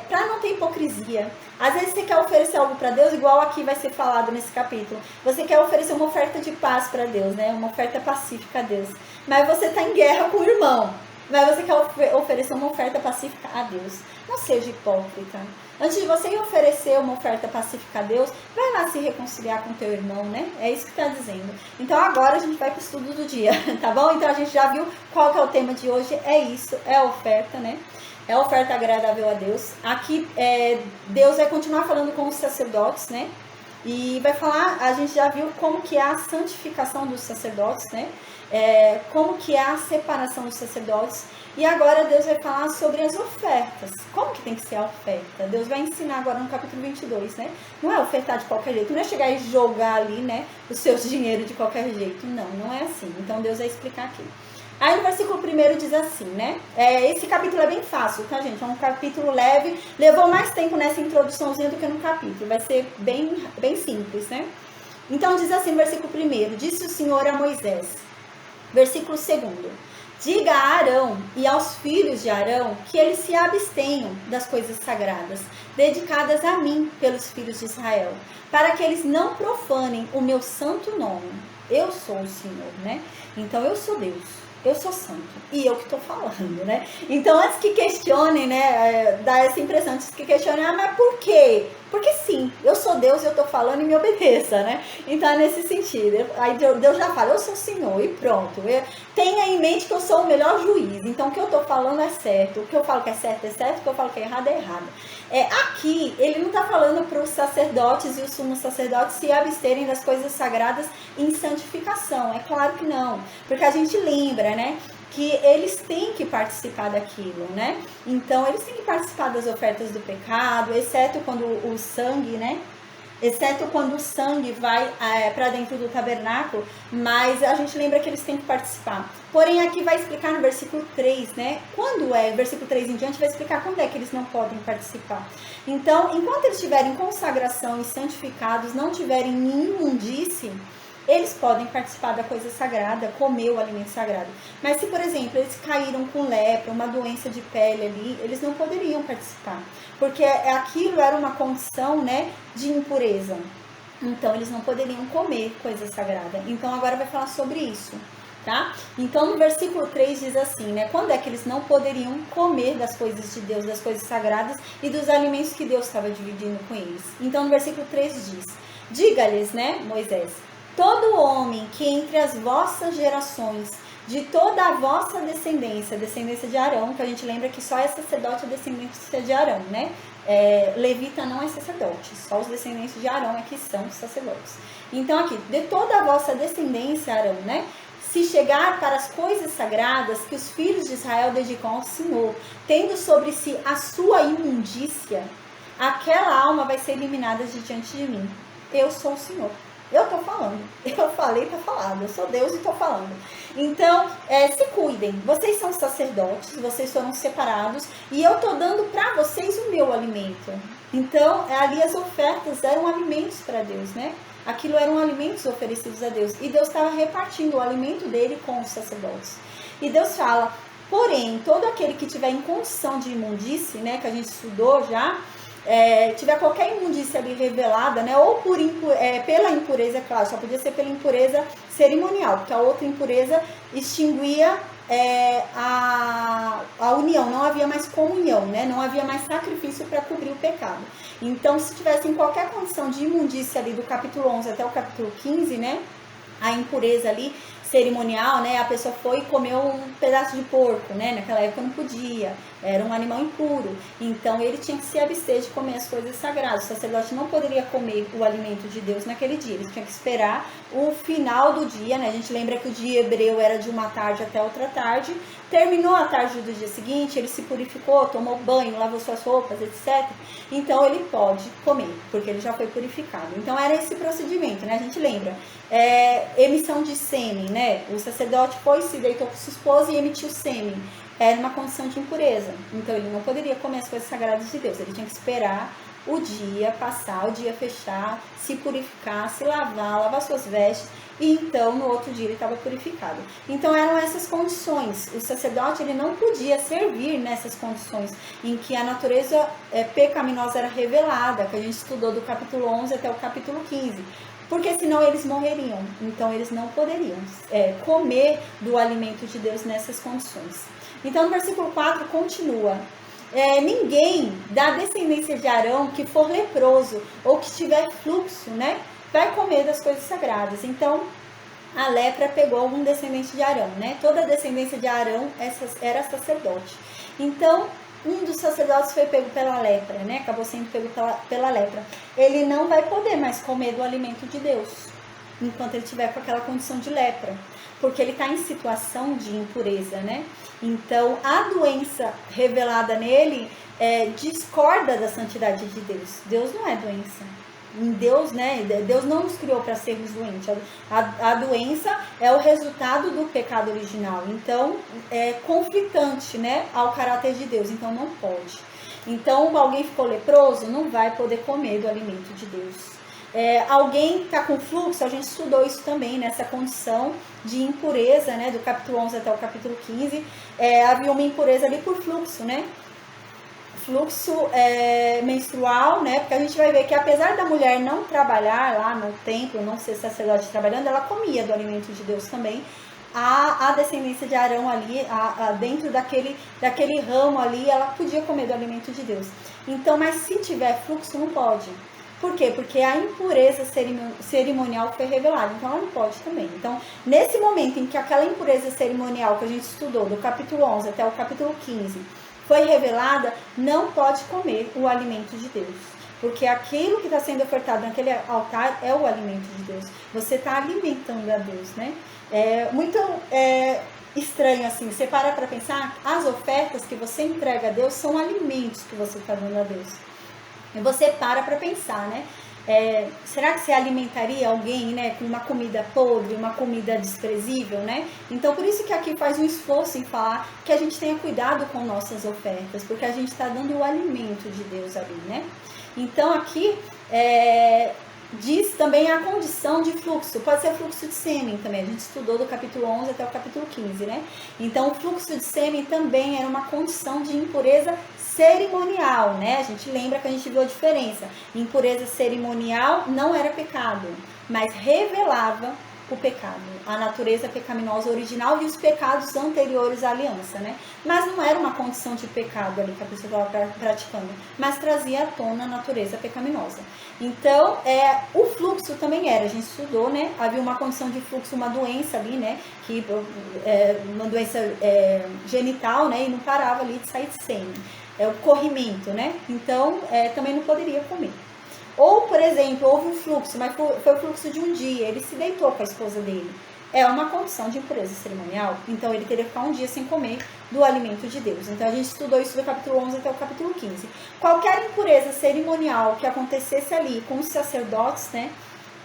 Para não ter hipocrisia. Às vezes você quer oferecer algo para Deus, igual aqui vai ser falado nesse capítulo. Você quer oferecer uma oferta de paz para Deus, né? Uma oferta pacífica a Deus. Mas você está em guerra com o irmão. Mas você quer oferecer uma oferta pacífica a Deus. Não seja hipócrita. Antes de você oferecer uma oferta pacífica a Deus, vai lá se reconciliar com teu irmão, né? É isso que está dizendo. Então agora a gente vai para o estudo do dia, tá bom? Então a gente já viu qual que é o tema de hoje. É isso, é a oferta, né? É a oferta agradável a Deus. Aqui Deus vai continuar falando com os sacerdotes, né? E vai falar, a gente já viu como que é a santificação dos sacerdotes, né? Como que é a separação dos sacerdotes. E agora Deus vai falar sobre as ofertas. Como que tem que ser a oferta? Deus vai ensinar agora no capítulo 22, né? Não é ofertar de qualquer jeito, não é chegar e jogar ali, né, os seus dinheiros de qualquer jeito. Não é assim. Então Deus vai explicar aqui. Aí no versículo 1 diz assim, né? Esse capítulo é bem fácil, tá, gente? É um capítulo leve. Levou mais tempo nessa introduçãozinha do que no capítulo. Vai ser bem simples, né? Então diz assim no versículo 1: disse o Senhor a Moisés. Versículo 2: diga a Arão e aos filhos de Arão que eles se abstenham das coisas sagradas, dedicadas a mim pelos filhos de Israel, para que eles não profanem o meu santo nome. Eu sou o Senhor, né? Então eu sou Deus, eu sou santo, e eu que estou falando, né? Então antes que questionem, né, dá essa impressão, antes que questionem, mas por quê? Porque sim, eu sou Deus, eu estou falando e me obedeça, né? Então é nesse sentido. Aí Deus já fala, eu sou o Senhor, e pronto. Tenha em mente que eu sou o melhor juiz, então o que eu estou falando é certo, o que eu falo que é certo, o que eu falo que é errado, é errado. Aqui, ele não está falando para os sacerdotes e os sumos sacerdotes se absterem das coisas sagradas em santificação, é claro que não, porque a gente lembra, né, que eles têm que participar daquilo, né? Então, eles têm que participar das ofertas do pecado, exceto quando o sangue, né? Exceto quando o sangue vai para dentro do tabernáculo, mas a gente lembra que eles têm que participar. Porém, aqui vai explicar no versículo 3, né? Quando versículo 3 em diante, vai explicar quando é que eles não podem participar. Então, enquanto eles estiverem consagração e santificados, não tiverem nenhum imundice, eles podem participar da coisa sagrada, comer o alimento sagrado. Mas se, por exemplo, eles caíram com lepra, uma doença de pele ali, eles não poderiam participar, porque aquilo era uma condição, né, de impureza. Então, eles não poderiam comer coisa sagrada. Então, agora vai falar sobre isso, tá? Então, no versículo 3 diz assim, né? Quando é que eles não poderiam comer das coisas de Deus, das coisas sagradas e dos alimentos que Deus estava dividindo com eles? Então, no versículo 3 diz, diga-lhes, né, Moisés, todo homem que entre as vossas gerações, de toda a vossa descendência de Arão, que a gente lembra que só é sacerdote a descendência de Arão, né? Levita não é sacerdote, só os descendentes de Arão é que são sacerdotes. Então aqui, de toda a vossa descendência, Arão, né? Se chegar para as coisas sagradas que os filhos de Israel dedicam ao Senhor, tendo sobre si a sua imundícia, aquela alma vai ser eliminada de diante de mim. Eu sou o Senhor. Eu estou falando. Eu falei, está falado. Eu sou Deus e estou falando. Então, se cuidem. Vocês são sacerdotes, vocês foram separados e eu estou dando para vocês o meu alimento. Então, ali as ofertas eram alimentos para Deus, né? Aquilo eram alimentos oferecidos a Deus. E Deus estava repartindo o alimento dele com os sacerdotes. E Deus fala, porém, todo aquele que tiver em condição de imundície, né, que a gente estudou já, tiver qualquer imundícia ali revelada, né, ou pela impureza, claro, só podia ser pela impureza cerimonial, porque a outra impureza extinguia a união, não havia mais comunhão, né, não havia mais sacrifício para cobrir o pecado. Então, se tivesse em qualquer condição de imundícia ali do capítulo 11 até o capítulo 15, né, a impureza ali cerimonial, né, a pessoa foi e comeu um pedaço de porco, né, naquela época não podia, era um animal impuro, então ele tinha que se abster de comer as coisas sagradas, o sacerdote não poderia comer o alimento de Deus naquele dia, ele tinha que esperar o final do dia, né, a gente lembra que o dia hebreu era de uma tarde até outra tarde, terminou a tarde do dia seguinte, ele se purificou, tomou banho, lavou suas roupas, etc, então ele pode comer, porque ele já foi purificado, então era esse procedimento, né, a gente lembra, emissão de sêmen, né, o sacerdote foi, se deitou com sua esposa e emitiu sêmen, era uma condição de impureza, então ele não poderia comer as coisas sagradas de Deus, ele tinha que esperar o dia passar, o dia fechar, se purificar, se lavar suas vestes, e então no outro dia ele estava purificado. Então eram essas condições, o sacerdote ele não podia servir nessas condições em que a natureza pecaminosa era revelada, que a gente estudou do capítulo 11 até o capítulo 15, porque senão eles morreriam, então eles não poderiam comer do alimento de Deus nessas condições. Então no versículo 4 continua, ninguém da descendência de Arão que for leproso ou que tiver fluxo, né, vai comer das coisas sagradas. Então a lepra pegou um descendente de Arão, né, toda a descendência de Arão era sacerdote. Então um dos sacerdotes foi pego pela lepra, né, acabou sendo pego pela lepra. Ele não vai poder mais comer do alimento de Deus, enquanto ele estiver com aquela condição de lepra, porque ele está em situação de impureza, né? Então, a doença revelada nele discorda da santidade de Deus. Deus não é doença. Em Deus, né? Deus não nos criou para sermos doentes. A doença é o resultado do pecado original. Então, é conflitante, né, ao caráter de Deus. Então, não pode. Então, alguém ficou leproso, não vai poder comer do alimento de Deus. Alguém está com fluxo, a gente estudou isso também, nessa condição de impureza, né, do capítulo 11 até o capítulo 15, havia uma impureza ali por fluxo, né, fluxo menstrual, né, porque a gente vai ver que apesar da mulher não trabalhar lá no templo, não ser sacerdote trabalhando, ela comia do alimento de Deus também. A descendência de Arão ali, dentro daquele ramo ali, ela podia comer do alimento de Deus. Então, mas se tiver fluxo, não pode. Por quê? Porque a impureza cerimonial foi revelada, então ela não pode também. Então, nesse momento em que aquela impureza cerimonial que a gente estudou, do capítulo 11 até o capítulo 15, foi revelada, não pode comer o alimento de Deus. Porque aquilo que está sendo ofertado naquele altar é o alimento de Deus. Você está alimentando a Deus, né? Muito estranho assim, você para pensar, as ofertas que você entrega a Deus são alimentos que você está dando a Deus. E você para pensar, né? Será que você alimentaria alguém, né, com uma comida podre, uma comida desprezível, né? Então, por isso que aqui faz um esforço em falar que a gente tenha cuidado com nossas ofertas, porque a gente está dando o alimento de Deus ali, né? Então, aqui, diz também a condição de fluxo, pode ser fluxo de sêmen também, a gente estudou do capítulo 11 até o capítulo 15, né? Então o fluxo de sêmen também era uma condição de impureza cerimonial, né? A gente lembra que a gente viu a diferença, impureza cerimonial não era pecado, mas revelava o pecado, a natureza pecaminosa original e os pecados anteriores à aliança, né? Mas não era uma condição de pecado ali que a pessoa estava praticando, mas trazia à tona a natureza pecaminosa. Então, o fluxo também era, a gente estudou, né? Havia uma condição de fluxo, uma doença ali, né? Que uma doença genital, né? E não parava ali de sair de sêmen. É o corrimento, né? Então, também não poderia comer. Ou, por exemplo, houve um fluxo, mas foi o fluxo de um dia, ele se deitou com a esposa dele. É uma condição de impureza cerimonial, então ele teria que ficar um dia sem comer do alimento de Deus. Então a gente estudou isso do capítulo 11 até o capítulo 15. Qualquer impureza cerimonial que acontecesse ali com os sacerdotes, né,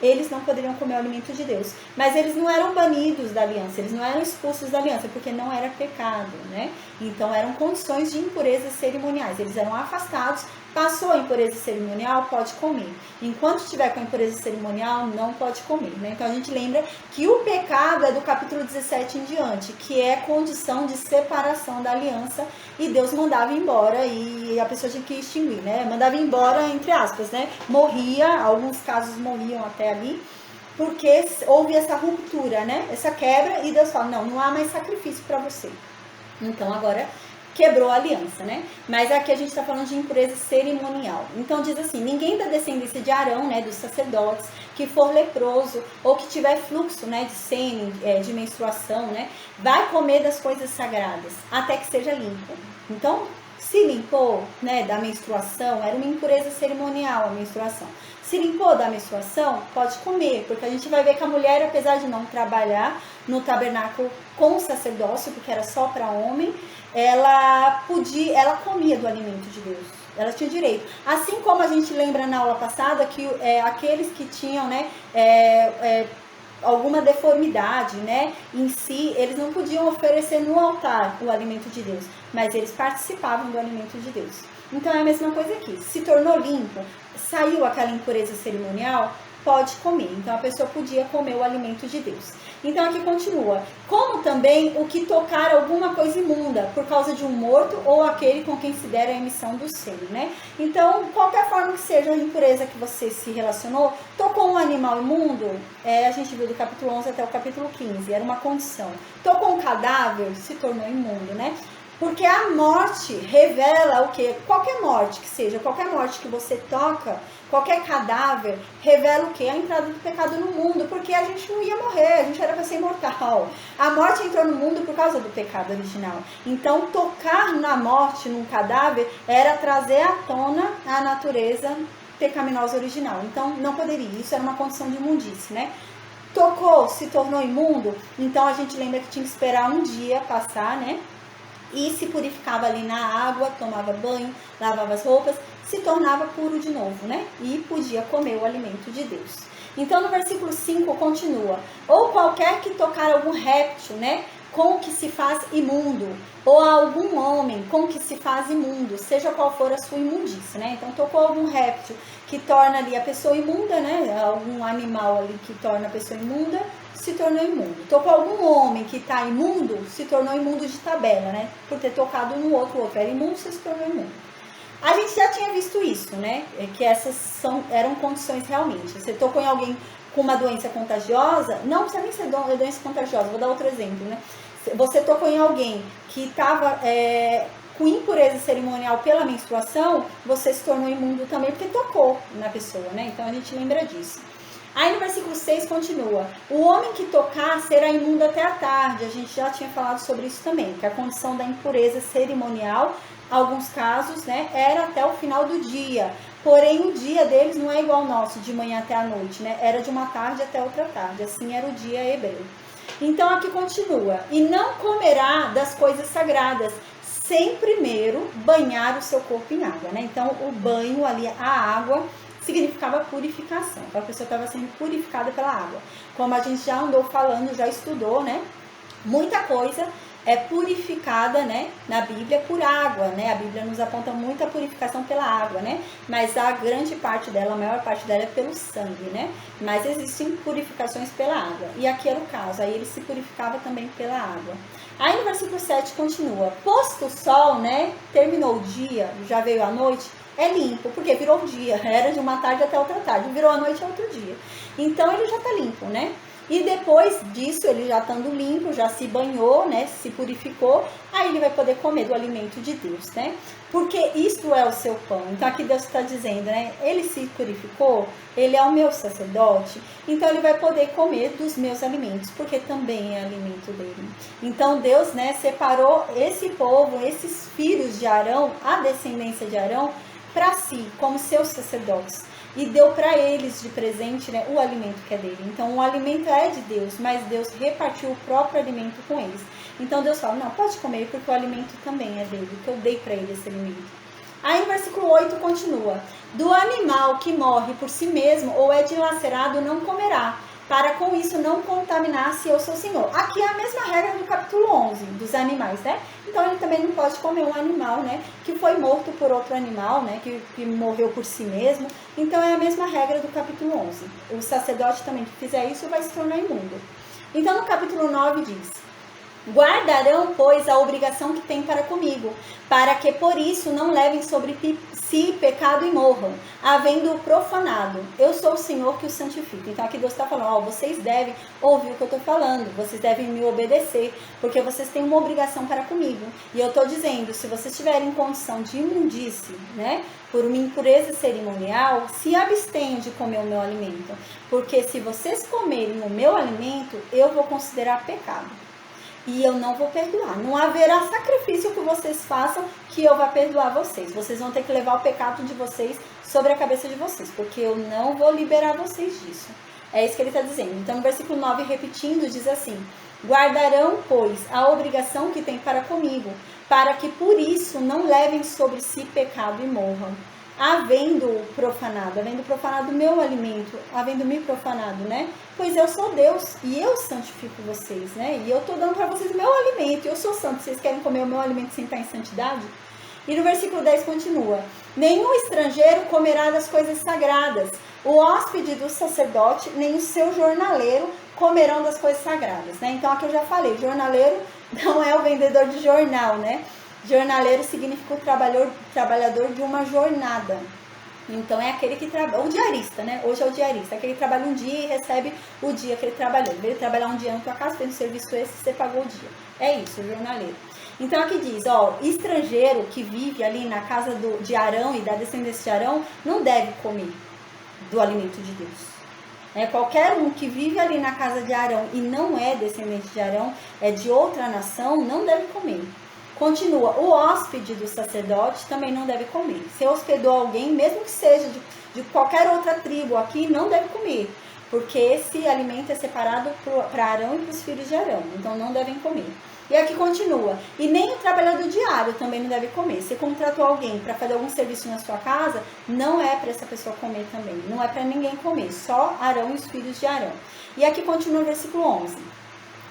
eles não poderiam comer o alimento de Deus. Mas eles não eram banidos da aliança, eles não eram expulsos da aliança, porque não era pecado, né? Então eram condições de impurezas cerimoniais, eles eram afastados. Passou a impureza cerimonial, pode comer. Enquanto estiver com a impureza cerimonial, não pode comer, né? Então a gente lembra que o pecado é do capítulo 17 em diante, que é condição de separação da aliança, e Deus mandava embora e a pessoa tinha que extinguir, né? Mandava embora, entre aspas, né? Morria, alguns casos morriam até ali, porque houve essa ruptura, né? Essa quebra, e Deus fala, não há mais sacrifício para você. Então agora quebrou a aliança, né? Mas aqui a gente está falando de impureza cerimonial. Então diz assim, ninguém da descendência de Arão, né, dos sacerdotes, que for leproso ou que tiver fluxo, né, de sêmen, de menstruação, né, vai comer das coisas sagradas até que seja limpo. Então, se limpou, né, da menstruação, era uma impureza cerimonial a menstruação. Se limpou da menstruação, pode comer, porque a gente vai ver que a mulher, apesar de não trabalhar no tabernáculo com o sacerdócio, porque era só para homem, ela comia do alimento de Deus, ela tinha direito. Assim como a gente lembra na aula passada que aqueles que tinham, né, alguma deformidade, né, em si, eles não podiam oferecer no altar o alimento de Deus, mas eles participavam do alimento de Deus. Então é a mesma coisa aqui, se tornou limpo, saiu aquela impureza cerimonial, pode comer. Então a pessoa podia comer o alimento de Deus. Então aqui continua, como também o que tocar alguma coisa imunda, por causa de um morto ou aquele com quem se der a emissão do sêmen, né? Então, qualquer forma que seja a impureza que você se relacionou, tocou um animal imundo, a gente viu do capítulo 11 até o capítulo 15, era uma condição. Tocou um cadáver, se tornou imundo, né? Porque a morte revela o quê? Qualquer morte que seja, qualquer morte que você toca, qualquer cadáver, revela o quê? A entrada do pecado no mundo, porque a gente não ia morrer, a gente era para ser imortal. A morte entrou no mundo por causa do pecado original. Então, tocar na morte, num cadáver, era trazer à tona a natureza pecaminosa original. Então, não poderia, isso era uma condição de imundície, né? Tocou, se tornou imundo, então a gente lembra que tinha que esperar um dia passar, né? E se purificava ali na água, tomava banho, lavava as roupas, se tornava puro de novo, né? E podia comer o alimento de Deus. Então no versículo 5 continua, ou qualquer que tocar algum réptil, né? Com que se faz imundo, ou algum homem com que se faz imundo, seja qual for a sua imundícia, né? Então tocou algum réptil que torna ali a pessoa imunda, né? Algum animal ali que torna a pessoa imunda, se tornou imundo. Tocou algum homem que está imundo, se tornou imundo de tabela, né? Por ter tocado no outro, o outro era imundo, se tornou imundo. A gente já tinha visto isso, né? Que essas eram condições realmente. Você tocou em alguém com uma doença contagiosa, não precisa nem ser doença contagiosa, vou dar outro exemplo, né? Você tocou em alguém que estava com impureza cerimonial pela menstruação, você se tornou imundo também porque tocou na pessoa, né? Então a gente lembra disso. Aí no versículo 6 continua, o homem que tocar será imundo até a tarde, a gente já tinha falado sobre isso também, que a condição da impureza cerimonial, alguns casos, né, era até o final do dia, porém o dia deles não é igual ao nosso, de manhã até a noite, né, era de uma tarde até outra tarde, assim era o dia hebreu. Então aqui continua, e não comerá das coisas sagradas, sem primeiro banhar o seu corpo em água, né, então o banho ali, a água, significava purificação, então a pessoa estava sendo purificada pela água. Como a gente já andou falando, já estudou, né? Muita coisa é purificada, né, na Bíblia por água, né? A Bíblia nos aponta muito a purificação pela água, né? Mas a grande parte dela, a maior parte dela é pelo sangue, né? Mas existem purificações pela água. E aqui era o caso, aí ele se purificava também pela água. Aí no versículo 7 continua: posto o sol, né, terminou o dia, já veio a noite, é limpo, porque virou um dia, era de uma tarde até outra tarde, virou a noite é outro dia. Então ele já está limpo, né? E depois disso, ele já estando limpo, já se banhou, né, se purificou, aí ele vai poder comer do alimento de Deus, né? Porque isto é o seu pão. Então aqui Deus está dizendo, né, ele se purificou, ele é o meu sacerdote, então ele vai poder comer dos meus alimentos, porque também é alimento dele. Então Deus, né, separou esse povo, esses filhos de Arão, a descendência de Arão, para si, como seus sacerdotes. E deu para eles de presente, né, o alimento que é dele. Então o alimento é de Deus, mas Deus repartiu o próprio alimento com eles. Então Deus fala, não, pode comer, porque o alimento também é dele, que eu dei para ele esse alimento. Aí no versículo 8 continua: do animal que morre por si mesmo ou é dilacerado não comerá, para com isso não contaminar-se eu sou Senhor. Aqui é a mesma regra do capítulo 11, dos animais, né? Então ele também não pode comer um animal, né, que foi morto por outro animal, né, que morreu por si mesmo. Então é a mesma regra do capítulo 11. O sacerdote também que fizer isso vai se tornar imundo. Então no capítulo 9 diz: guardarão, pois, a obrigação que tem para comigo, para que por isso não levem sobre si pecado e morram, havendo profanado. Eu sou o Senhor que os santifica. Então aqui Deus está falando, ó, vocês devem ouvir o que eu estou falando, vocês devem me obedecer, porque vocês têm uma obrigação para comigo. E eu estou dizendo, se vocês tiverem condição de imundície, né, por uma impureza cerimonial, se abstenham de comer o meu alimento, porque se vocês comerem o meu alimento, eu vou considerar pecado. E eu não vou perdoar. Não haverá sacrifício que vocês façam que eu vá perdoar vocês. Vocês vão ter que levar o pecado de vocês sobre a cabeça de vocês, porque eu não vou liberar vocês disso. É isso que ele está dizendo. Então, no versículo 9, repetindo, diz assim: guardarão, pois, a obrigação que tem para comigo, para que por isso não levem sobre si pecado e morram. Havendo profanado o meu alimento, havendo me profanado, né? Pois eu sou Deus e eu santifico vocês, né? E eu estou dando para vocês o meu alimento, eu sou santo. Vocês querem comer o meu alimento sem estar em santidade? E no versículo 10 continua: nenhum estrangeiro comerá das coisas sagradas, o hóspede do sacerdote, nem o seu jornaleiro comerão das coisas sagradas, né? Então aqui eu já falei, jornaleiro não é o vendedor de jornal, né? Jornaleiro significa o trabalhador de uma jornada. Então é aquele que trabalha, o diarista, né? Hoje é o diarista, aquele que trabalha um dia e recebe o dia que ele trabalhou. Ele trabalhar um dia na tua casa, fez um serviço esse, você pagou o dia. É isso, o jornaleiro. Então aqui diz, ó, estrangeiro que vive ali na casa de Arão e da descendência de Arão, não deve comer do alimento de Deus. Qualquer um que vive ali na casa de Arão e não é descendente de Arão, é de outra nação, não deve comer. Continua, o hóspede do sacerdote também não deve comer. Se hospedou alguém, mesmo que seja de qualquer outra tribo aqui, não deve comer, porque esse alimento é separado para Arão e para os filhos de Arão, então não devem comer. E aqui continua, e nem o trabalhador diário também não deve comer. Se contratou alguém para fazer algum serviço na sua casa, não é para essa pessoa comer também, não é para ninguém comer, só Arão e os filhos de Arão. E aqui continua o versículo 11.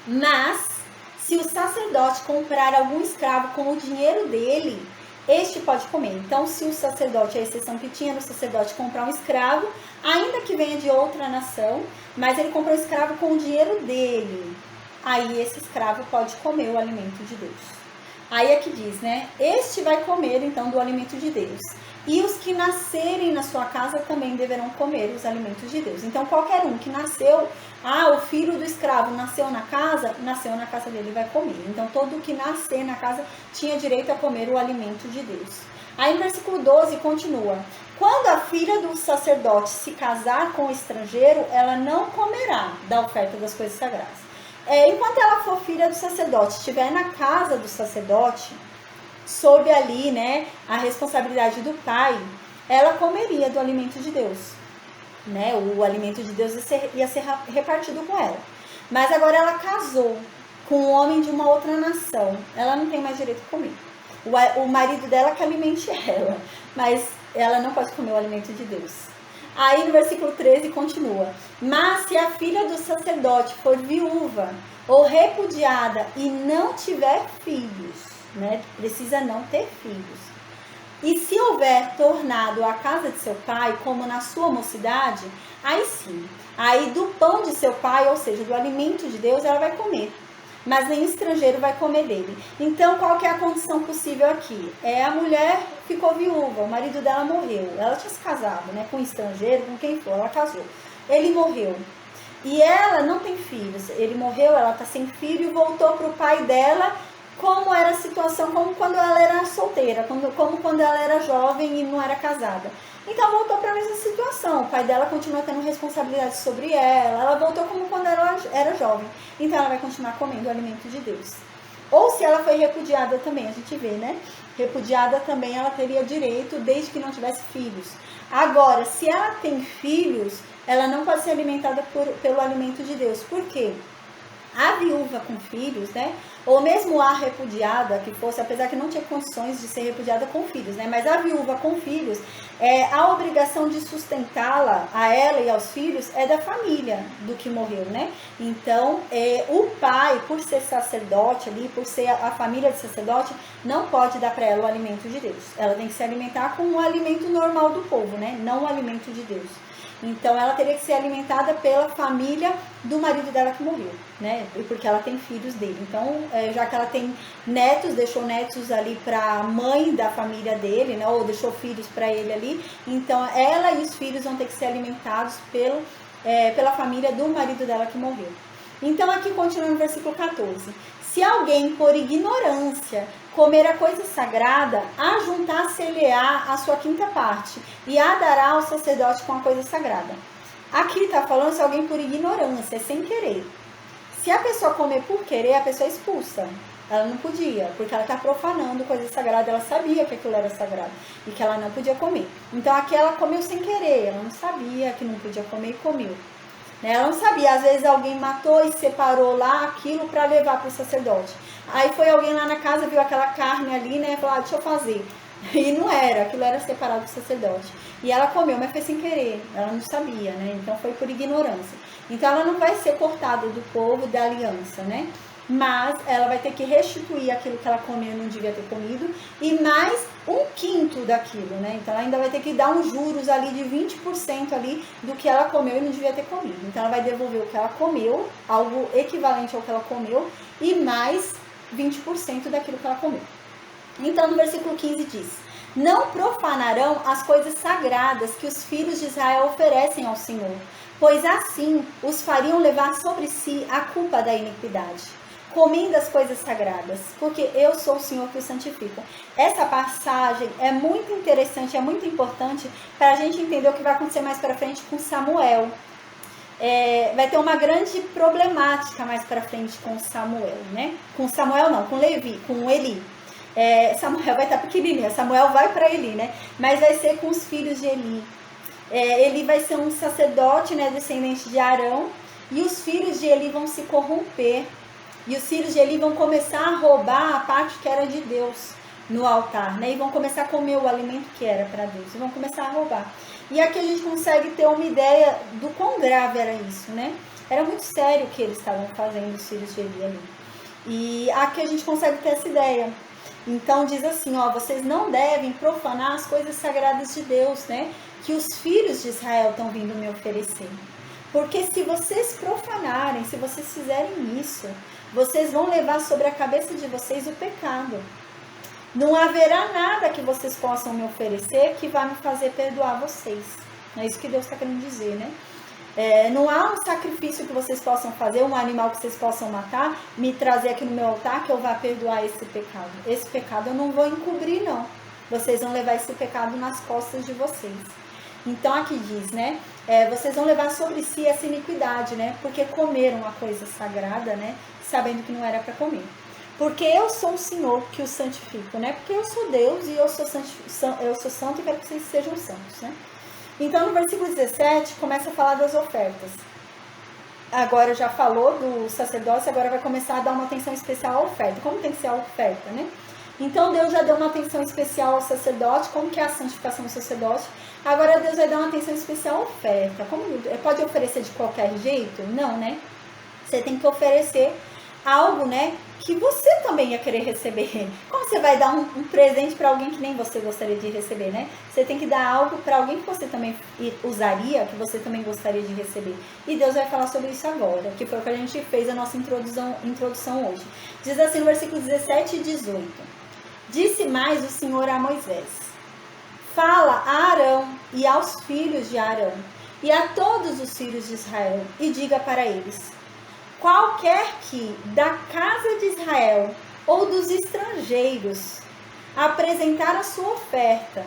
Mas se o sacerdote comprar algum escravo com o dinheiro dele, este pode comer. Então, se o sacerdote, a exceção que tinha no sacerdote, comprar um escravo, ainda que venha de outra nação, mas ele comprou um escravo com o dinheiro dele, aí esse escravo pode comer o alimento de Deus. Aí aqui diz, né? Este vai comer, então, do alimento de Deus. E os que nascerem na sua casa também deverão comer os alimentos de Deus. Então, qualquer um que nasceu, o filho do escravo nasceu na casa dele, vai comer. Então, todo que nascer na casa tinha direito a comer o alimento de Deus. Aí, no versículo 12, continua: quando a filha do sacerdote se casar com o estrangeiro, ela não comerá da oferta das coisas sagradas. Enquanto ela for filha do sacerdote, estiver na casa do sacerdote, sob ali, né, a responsabilidade do pai, ela comeria do alimento de Deus, né? O alimento de Deus ia ser repartido com ela. Mas agora ela casou com um homem de uma outra nação, ela não tem mais direito de comer. O marido dela que alimente ela, mas ela não pode comer o alimento de Deus. Aí no versículo 13 continua: mas se a filha do sacerdote for viúva ou repudiada e não tiver filhos, né? Precisa não ter filhos. E se houver tornado a casa de seu pai como na sua mocidade, aí sim, aí do pão de seu pai, ou seja, do alimento de Deus, ela vai comer. Mas nem estrangeiro vai comer dele. Então, qual que é a condição possível aqui? A mulher ficou viúva, o marido dela morreu. Ela tinha se casado, né, com um estrangeiro, com quem for, ela casou. Ele morreu. E ela não tem filhos. Ele morreu, ela está sem filho e voltou para o pai dela. Como era a situação, como quando ela era solteira, como quando ela era jovem e não era casada. Então voltou para a mesma situação, o pai dela continua tendo responsabilidade sobre ela voltou como quando ela era jovem. Então ela vai continuar comendo o alimento de Deus. Ou se ela foi repudiada também, a gente vê, né? Repudiada também ela teria direito desde que não tivesse filhos. Agora, se ela tem filhos, ela não pode ser alimentada pelo alimento de Deus. Por quê? A viúva com filhos, né? Ou mesmo a repudiada que fosse, apesar que não tinha condições de ser repudiada com filhos, né? Mas a viúva com filhos, a obrigação de sustentá-la, a ela e aos filhos, é da família do que morreu, né? Então, o pai, por ser sacerdote ali, por ser a família de sacerdote, não pode dar para ela o alimento de Deus. Ela tem que se alimentar com o alimento normal do povo, né? Não o alimento de Deus. Então, ela teria que ser alimentada pela família do marido dela que morreu, né? Porque ela tem filhos dele. Então, já que ela tem netos, deixou netos ali para a mãe da família dele, né? Ou deixou filhos para ele ali. Então, ela e os filhos vão ter que ser alimentados pela família do marido dela que morreu. Então, aqui continua no versículo 14. Se alguém, por ignorância, comer a coisa sagrada, ajuntar-se-lhe-á a sua quinta parte, e a dará ao sacerdote com a coisa sagrada. Aqui está falando se alguém por ignorância, sem querer. Se a pessoa comer por querer, a pessoa é expulsa. Ela não podia, porque ela está profanando coisa sagrada, ela sabia que aquilo era sagrado, e que ela não podia comer. Então aqui ela comeu sem querer, ela não sabia que não podia comer e comeu. Ela não sabia, às vezes alguém matou e separou lá aquilo para levar para o sacerdote. Aí foi alguém lá na casa, viu aquela carne ali, né, e falou, deixa eu fazer. E não era, aquilo era separado do sacerdote. E ela comeu, mas foi sem querer, ela não sabia, né, então foi por ignorância. Então ela não vai ser cortada do povo da aliança, né, mas ela vai ter que restituir aquilo que ela comeu e não devia ter comido, e mais 1/5 daquilo, né? Então ela ainda vai ter que dar uns juros ali de 20% ali do que ela comeu e não devia ter comido. Então ela vai devolver o que ela comeu, algo equivalente ao que ela comeu, e mais 20% daquilo que ela comeu. Então no versículo 15 diz: não profanarão as coisas sagradas que os filhos de Israel oferecem ao Senhor, pois assim os fariam levar sobre si a culpa da iniquidade, comendo as coisas sagradas, porque eu sou o Senhor que os santifica. Essa passagem é muito interessante, é muito importante para a gente entender o que vai acontecer mais para frente com Samuel. Vai ter uma grande problemática mais para frente com Samuel, né? Com Samuel não, com Levi, com Eli. Samuel vai estar pequenininho, Samuel vai para Eli, né? Mas vai ser com os filhos de Eli. Eli vai ser um sacerdote, né, descendente de Arão, e os filhos de Eli vão se corromper. E os filhos de Eli vão começar a roubar a parte que era de Deus no altar, né? E vão começar a comer o alimento que era para Deus. E vão começar a roubar. E aqui a gente consegue ter uma ideia do quão grave era isso, né? Era muito sério o que eles estavam fazendo, os filhos de Eli ali. E aqui a gente consegue ter essa ideia. Então diz assim, vocês não devem profanar as coisas sagradas de Deus, né? Que os filhos de Israel estão vindo me oferecer. Porque se vocês profanarem, se vocês fizerem isso, vocês vão levar sobre a cabeça de vocês o pecado. Não haverá nada que vocês possam me oferecer que vai me fazer perdoar vocês. É isso que Deus está querendo dizer, né? Não há um sacrifício que vocês possam fazer, um animal que vocês possam matar, me trazer aqui no meu altar que eu vá perdoar esse pecado. Esse pecado eu não vou encobrir, não. Vocês vão levar esse pecado nas costas de vocês. Então aqui diz, né? Vocês vão levar sobre si essa iniquidade, né? Porque comeram a coisa sagrada, né? Sabendo que não era para comer. Porque eu sou o Senhor que os santifico, né? Porque eu sou Deus e eu sou santo e quero que vocês sejam santos, né? Então no versículo 17 começa a falar das ofertas. Agora já falou do sacerdócio, agora vai começar a dar uma atenção especial à oferta. Como tem que ser a oferta, né? Então Deus já deu uma atenção especial ao sacerdote, como que é a santificação do sacerdote. Agora Deus vai dar uma atenção especial à oferta. Como pode oferecer de qualquer jeito? Não, né? Você tem que oferecer algo, né, que você também ia querer receber. Como você vai dar um presente para alguém que nem você gostaria de receber, né? Você tem que dar algo para alguém que você também usaria, que você também gostaria de receber. E Deus vai falar sobre isso agora, que foi o que a gente fez a nossa introdução hoje. Diz assim no versículo 17 e 18. Disse mais o Senhor a Moisés: fala a Arão e aos filhos de Arão e a todos os filhos de Israel e diga para eles: qualquer que da casa de Israel ou dos estrangeiros apresentar a sua oferta,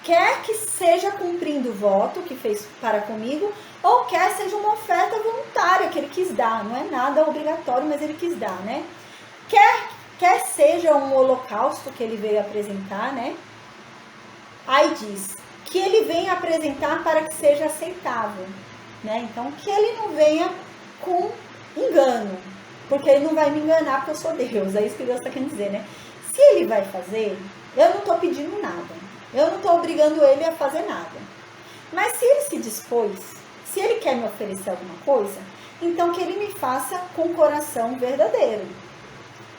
quer que seja cumprindo o voto que fez para comigo, ou quer seja uma oferta voluntária que ele quis dar, não é nada obrigatório, mas ele quis dar, né? Quer seja um holocausto que ele veio apresentar, né? Aí diz que ele venha apresentar para que seja aceitável, né? Então, que ele não venha com engano, porque ele não vai me enganar porque eu sou Deus, é isso que Deus está querendo dizer, né? Se ele vai fazer, eu não estou pedindo nada, eu não estou obrigando ele a fazer nada, mas se ele se dispôs, se ele quer me oferecer alguma coisa, então que ele me faça com o coração verdadeiro,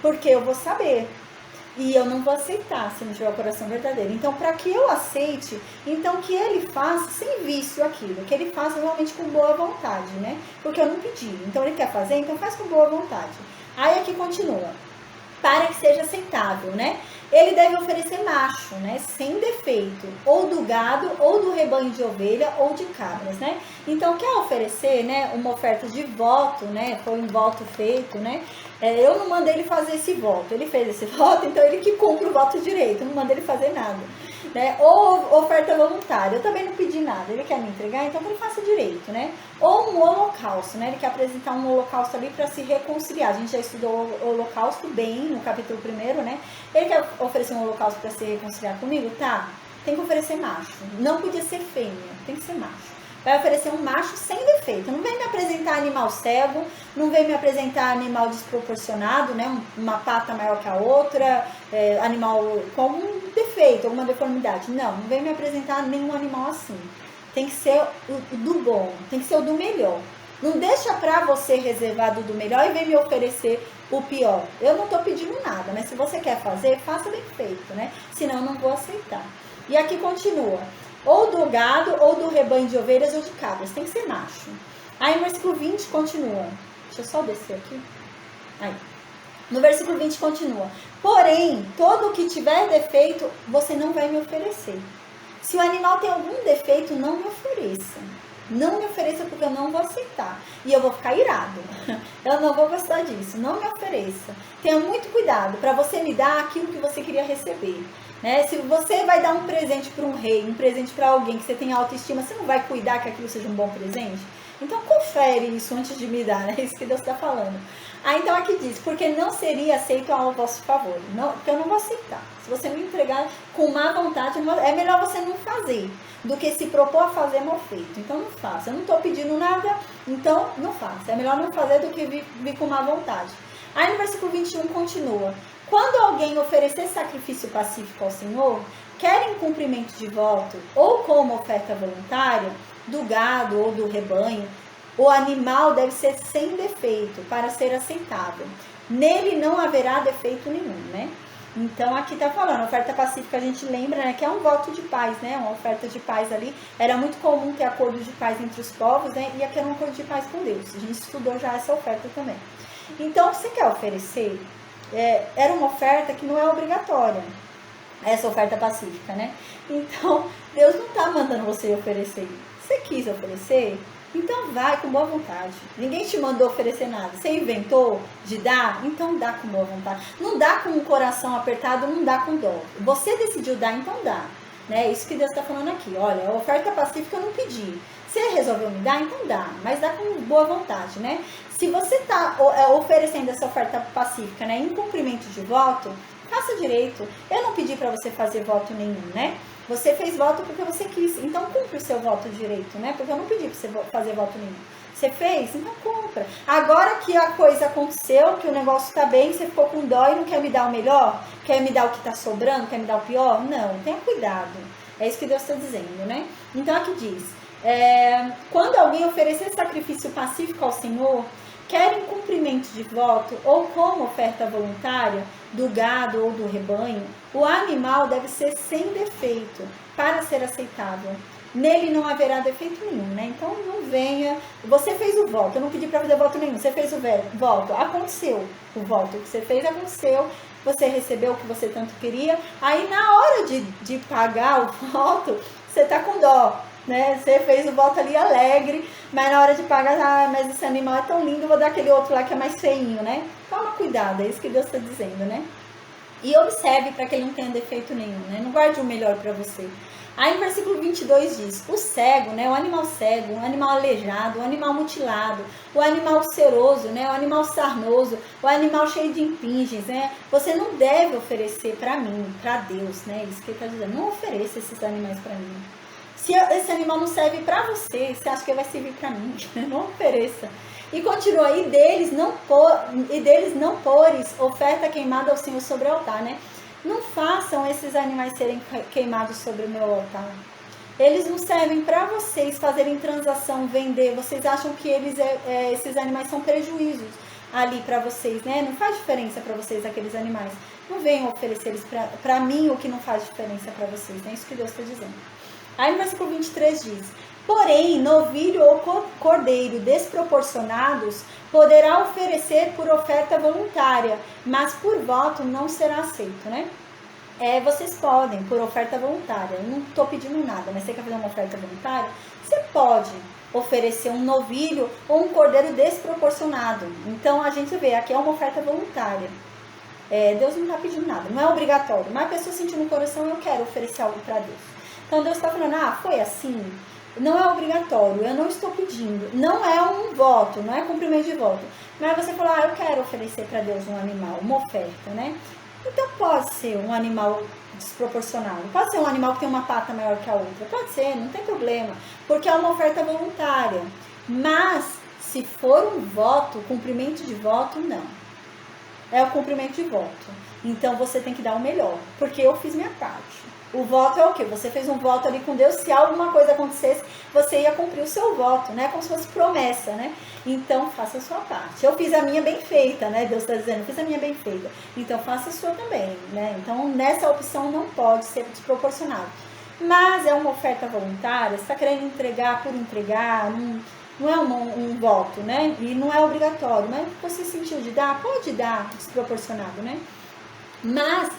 porque eu vou saber, e eu não vou aceitar se não tiver o coração verdadeiro. Então, para que eu aceite, então que ele faça sem vício aquilo, que ele faça realmente com boa vontade, né? Porque eu não pedi. Então, ele quer fazer, então faz com boa vontade. Aí aqui continua. Para que seja aceitável, né? Ele deve oferecer macho, né? Sem defeito, ou do gado, ou do rebanho de ovelha, ou de cabras, né? Então, quer oferecer, né? Uma oferta de voto, né? Foi um voto feito, né? Eu não mandei ele fazer esse voto, ele fez esse voto, então ele que cumpre o voto direito, eu não mandei ele fazer nada, né? Ou oferta voluntária, eu também não pedi nada, ele quer me entregar, então que ele faça direito, né? Ou um holocausto, né? Ele quer apresentar um holocausto ali para se reconciliar. A gente já estudou o holocausto bem no capítulo 1, né? Ele quer oferecer um holocausto para se reconciliar comigo? Tá, tem que oferecer macho, não podia ser fêmea, tem que ser macho. Vai oferecer um macho sem defeito. Não vem me apresentar animal cego, não vem me apresentar animal desproporcionado, né? Uma pata maior que a outra, animal com um defeito, alguma deformidade. Não vem me apresentar nenhum animal assim. Tem que ser o do bom, tem que ser o do melhor. Não deixa pra você reservado do melhor e vem me oferecer o pior. Eu não tô pedindo nada, mas se você quer fazer, faça bem feito, né? Senão eu não vou aceitar. E aqui continua. Ou do gado, ou do rebanho de ovelhas ou de cabras. Tem que ser macho. Aí no versículo 20 continua. Deixa eu só descer aqui. Aí. No versículo 20 continua. Porém, todo o que tiver defeito, você não vai me oferecer. Se o animal tem algum defeito, não me ofereça. Não me ofereça porque eu não vou aceitar. E eu vou ficar irado. Eu não vou gostar disso. Não me ofereça. Tenha muito cuidado para você me dar aquilo que você queria receber. Né? Se você vai dar um presente para um rei, um presente para alguém que você tem autoestima, você não vai cuidar que aquilo seja um bom presente? Então confere isso antes de me dar, né? É isso que Deus está falando. Então aqui diz, porque não seria aceito ao vosso favor, porque eu não vou aceitar. Se você me entregar com má vontade, é melhor você não fazer, do que se propor a fazer mal feito. Então não faça, eu não estou pedindo nada, então não faça. É melhor não fazer do que vir com má vontade. Aí no versículo 21 continua. Quando alguém oferecer sacrifício pacífico ao Senhor, quer em cumprimento de voto ou como oferta voluntária, do gado ou do rebanho, o animal deve ser sem defeito para ser aceitável. Nele não haverá defeito nenhum, né? Então aqui está falando, oferta pacífica a gente lembra, né, que é um voto de paz, né? Uma oferta de paz ali. Era muito comum ter acordo de paz entre os povos, né? E aqui era um acordo de paz com Deus. A gente estudou já essa oferta também. Então, você quer oferecer? Era uma oferta que não é obrigatória, essa oferta pacífica, né? Então, Deus não está mandando você oferecer. Você quis oferecer? Então vai com boa vontade. Ninguém te mandou oferecer nada. Você inventou de dar? Então dá com boa vontade. Não dá com o coração apertado, não dá com dó. Você decidiu dar, então dá. Né? Isso que Deus está falando aqui. Olha, a oferta pacífica eu não pedi. Você resolveu me dar, então dá. Mas dá com boa vontade, né? Se você está oferecendo essa oferta pacífica, né, em cumprimento de voto, faça direito. Eu não pedi para você fazer voto nenhum, né? Você fez voto porque você quis. Então cumpre o seu voto direito, né? Porque eu não pedi para você fazer voto nenhum. Você fez? Então compra. Agora que a coisa aconteceu, que o negócio tá bem, você ficou com dó e não quer me dar o melhor? Quer me dar o que tá sobrando? Quer me dar o pior? Não, tenha cuidado. É isso que Deus está dizendo, né? Então aqui diz, quando alguém oferecer sacrifício pacífico ao Senhor, quer em cumprimento de voto ou como oferta voluntária do gado ou do rebanho, o animal deve ser sem defeito para ser aceitável. Nele não haverá defeito nenhum, né? Então não venha. Você fez o voto, eu não pedi para fazer voto nenhum. Você fez o voto, aconteceu. O voto que você fez aconteceu. Você recebeu o que você tanto queria. Aí na hora de pagar o voto, você tá com dó, né? Você fez o voto ali alegre, mas na hora de pagar, mas esse animal é tão lindo, vou dar aquele outro lá que é mais feinho, né? Toma cuidado, é isso que Deus está dizendo, né? E observe para que ele não tenha defeito nenhum, né? Não guarde o melhor para você. Aí no versículo 22 diz, o cego, né, o animal cego, o animal aleijado, o animal mutilado, o animal seroso, né, o animal sarnoso, o animal cheio de impingens, né, você não deve oferecer para mim, para Deus, né, isso que ele está dizendo, não ofereça esses animais para mim. Se esse animal não serve para você, você acha que vai servir para mim? Não ofereça. E continua, e deles não pores oferta queimada ao Senhor sobre o altar, né? Não façam esses animais serem queimados sobre o meu altar. Eles não servem para vocês fazerem transação, vender. Vocês acham que esses animais são prejuízos ali para vocês, né? Não faz diferença para vocês aqueles animais. Não venham oferecer eles para mim o que não faz diferença para vocês. É isso que Deus está dizendo. Aí no versículo 23 diz, porém, novilho ou cordeiro desproporcionados poderá oferecer por oferta voluntária, mas por voto não será aceito, né? Vocês podem, por oferta voluntária, eu não estou pedindo nada, mas você quer fazer uma oferta voluntária? Você pode oferecer um novilho ou um cordeiro desproporcionado. Então, a gente vê, aqui é uma oferta voluntária. Deus não está pedindo nada, não é obrigatório, mas a pessoa sentiu no coração, eu quero oferecer algo para Deus. Então, Deus está falando, foi assim? Não é obrigatório, eu não estou pedindo, não é um voto, não é cumprimento de voto. Mas você falou, eu quero oferecer para Deus um animal, uma oferta, né? Então pode ser um animal desproporcionado, pode ser um animal que tem uma pata maior que a outra, pode ser, não tem problema, porque é uma oferta voluntária. Mas, se for um voto, cumprimento de voto, não. É o cumprimento de voto. Então você tem que dar o melhor, porque eu fiz minha parte. O voto é o quê? Você fez um voto ali com Deus, se alguma coisa acontecesse, você ia cumprir o seu voto, né? Como se fosse promessa, né? Então, faça a sua parte. Eu fiz a minha bem feita, né? Deus está dizendo, eu fiz a minha bem feita. Então, faça a sua também, né? Então, nessa opção não pode ser desproporcionado. Mas é uma oferta voluntária, você está querendo entregar por entregar, não é um voto, né? E não é obrigatório, mas você sentiu de dar, pode dar desproporcionado, né? Mas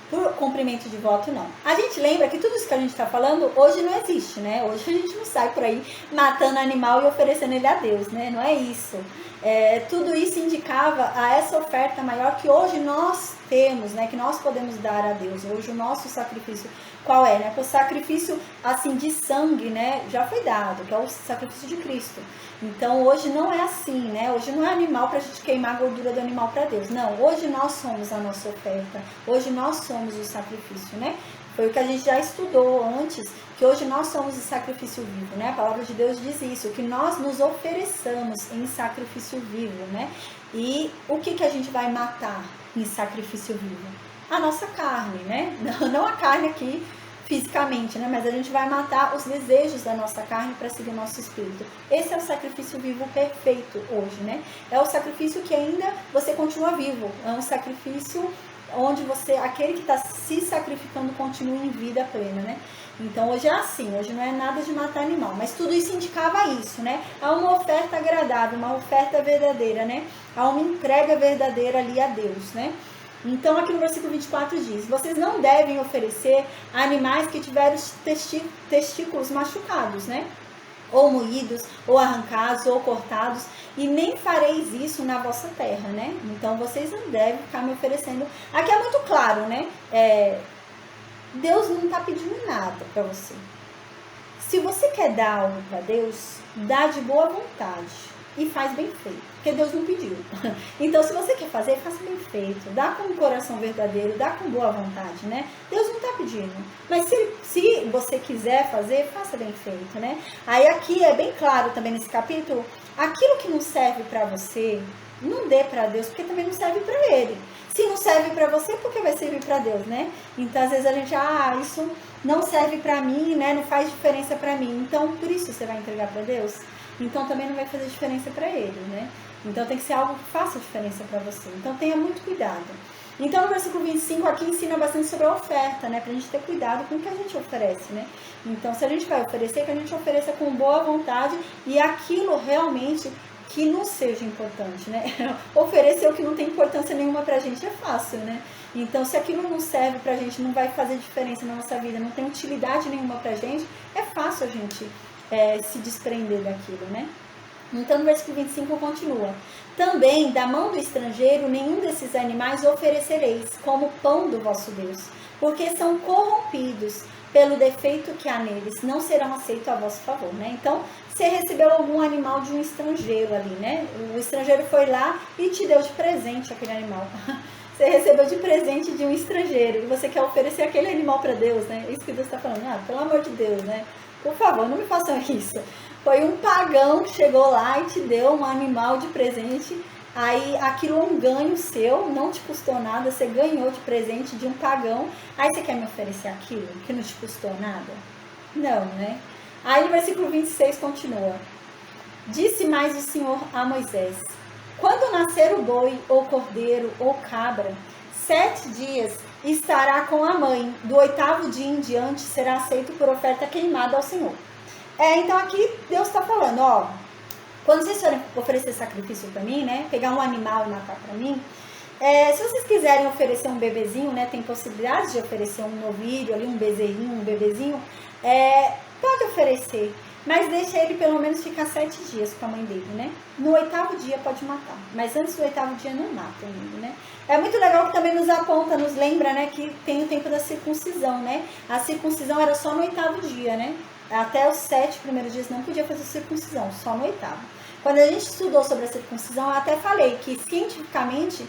por cumprimento de voto, não. A gente lembra que tudo isso que a gente está falando hoje não existe, né? Hoje a gente não sai por aí matando animal e oferecendo ele a Deus, né? Não é isso. Tudo isso indicava a essa oferta maior que hoje nós temos, né? Que nós podemos dar a Deus. Hoje o nosso sacrifício, qual é, né? O sacrifício, assim, de sangue, né? Já foi dado, que é o sacrifício de Cristo. Então, hoje não é assim, né? Hoje não é animal para a gente queimar a gordura do animal para Deus. Não, hoje nós somos a nossa oferta. Hoje nós somos o sacrifício, né? Foi o que a gente já estudou antes, que hoje nós somos o sacrifício vivo, né? A palavra de Deus diz isso, que nós nos ofereçamos em sacrifício vivo, né? E o que a gente vai matar em sacrifício vivo? A nossa carne, né? Não a carne aqui fisicamente, né? Mas a gente vai matar os desejos da nossa carne para seguir o nosso espírito. Esse é o sacrifício vivo perfeito hoje, né? É o sacrifício que ainda você continua vivo. É um sacrifício onde aquele que está se sacrificando continua em vida plena, né? Então hoje é assim, hoje não é nada de matar animal, mas tudo isso indicava isso, né? Há uma oferta agradável, uma oferta verdadeira, né? Há uma entrega verdadeira ali a Deus, né? Então aqui no versículo 24 diz, vocês não devem oferecer animais que tiveram os testículos machucados, né? Ou moídos, ou arrancados, ou cortados, e nem fareis isso na vossa terra, né? Então vocês não devem ficar me oferecendo. Aqui é muito claro, né? Deus não está pedindo nada para você. Se você quer dar algo para Deus, dá de boa vontade. e faz bem feito, porque Deus não pediu. Então, se você quer fazer, faça bem feito, dá com um coração verdadeiro, dá com boa vontade, né? Deus não está pedindo, mas se você quiser fazer, faça bem feito, né? Aí aqui é bem claro também nesse capítulo, aquilo que não serve para você, não dê para Deus, porque também não serve para Ele. Se não serve para você, por que vai servir para Deus, né? Então, às vezes a gente, isso não serve para mim, né? Não faz diferença para mim. Então, por isso você vai entregar para Deus? Então, também não vai fazer diferença para Ele, né? Então, tem que ser algo que faça diferença para você. Então, tenha muito cuidado. Então, no versículo 25 aqui ensina bastante sobre a oferta, né? Pra gente ter cuidado com o que a gente oferece, né? Então, se a gente vai oferecer, que a gente ofereça com boa vontade e aquilo realmente que não seja importante, né? Oferecer o que não tem importância nenhuma pra gente é fácil, né? Então, se aquilo não serve pra gente, não vai fazer diferença na nossa vida, não tem utilidade nenhuma pra gente, é fácil a gente se desprender daquilo, né? Então, no versículo 25 continua. Também, da mão do estrangeiro, nenhum desses animais oferecereis, como pão do vosso Deus, porque são corrompidos pelo defeito que há neles, não serão aceitos a vosso favor, né? Então, você recebeu algum animal de um estrangeiro ali, né? O estrangeiro foi lá e te deu de presente aquele animal. Você recebeu de presente de um estrangeiro e você quer oferecer aquele animal para Deus, né? É isso que Deus está falando. Pelo amor de Deus, né? Por favor, não me façam isso. Foi um pagão que chegou lá e te deu um animal de presente. Aí aquilo é um ganho seu, não te custou nada, você ganhou de presente de um pagão. Aí você quer me oferecer aquilo que não te custou nada? Não, né? Aí no versículo 26 continua. Disse mais o Senhor a Moisés: quando nascer o boi, ou cordeiro, ou cabra, 7 dias estará com a mãe. Do 8º dia em diante será aceito por oferta queimada ao Senhor. Então aqui Deus está falando, quando vocês forem oferecer sacrifício para mim, né, pegar um animal e matar para mim, se vocês quiserem oferecer um bebezinho, né, tem possibilidade de oferecer um novilho ali, um bezerrinho, um bebezinho, pode oferecer, mas deixa ele pelo menos ficar 7 dias com a mãe dele, né? No 8º dia pode matar, mas antes do 8º dia não mata ele, né? É muito legal que também nos aponta, nos lembra, né, que tem o tempo da circuncisão, né? A circuncisão era só no 8º dia, né? Até os 7 primeiros dias não podia fazer circuncisão, só no 8º. Quando a gente estudou sobre a circuncisão, eu até falei que cientificamente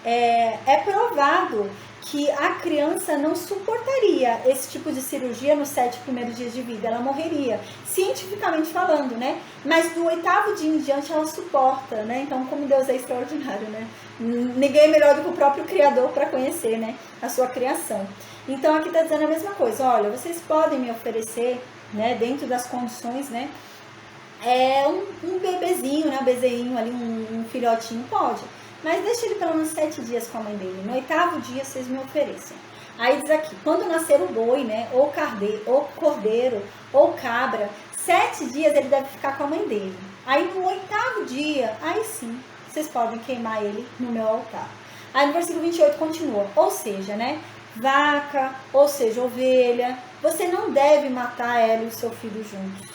é provado que a criança não suportaria esse tipo de cirurgia nos 7 primeiros dias de vida, ela morreria, cientificamente falando, né? Mas do 8º dia em diante ela suporta, né? Então, como Deus é extraordinário, né? Ninguém é melhor do que o próprio Criador para conhecer, né, a sua criação. Então, aqui está dizendo a mesma coisa. Olha, vocês podem me oferecer, né, dentro das condições, né, um bebezinho, né, um bezerrinho ali, um filhotinho, pode. Mas deixa ele pelo menos 7 dias com a mãe dele. No 8º dia vocês me oferecem. Aí diz aqui, quando nascer o boi, né, ou cordeiro, ou cabra, 7 dias ele deve ficar com a mãe dele. Aí no 8º dia, aí sim, vocês podem queimar ele no meu altar. Aí no versículo 28 continua, ou seja, né, vaca, ou seja, ovelha, você não deve matar ela e o seu filho juntos.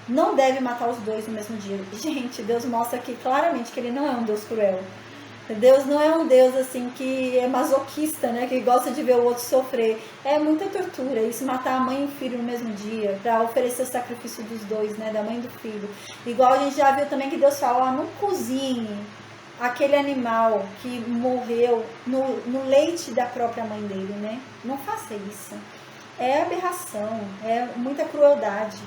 Não deve matar os dois no mesmo dia. Gente, Deus mostra aqui claramente que ele não é um Deus cruel. Deus não é um Deus assim que é masoquista, né? Que gosta de ver o outro sofrer. É muita tortura isso, matar a mãe e o filho no mesmo dia, para oferecer o sacrifício dos dois, né? Da mãe e do filho. Igual a gente já viu também que Deus fala, não cozinhe aquele animal que morreu no leite da própria mãe dele, né? Não faça isso. É aberração, é muita crueldade.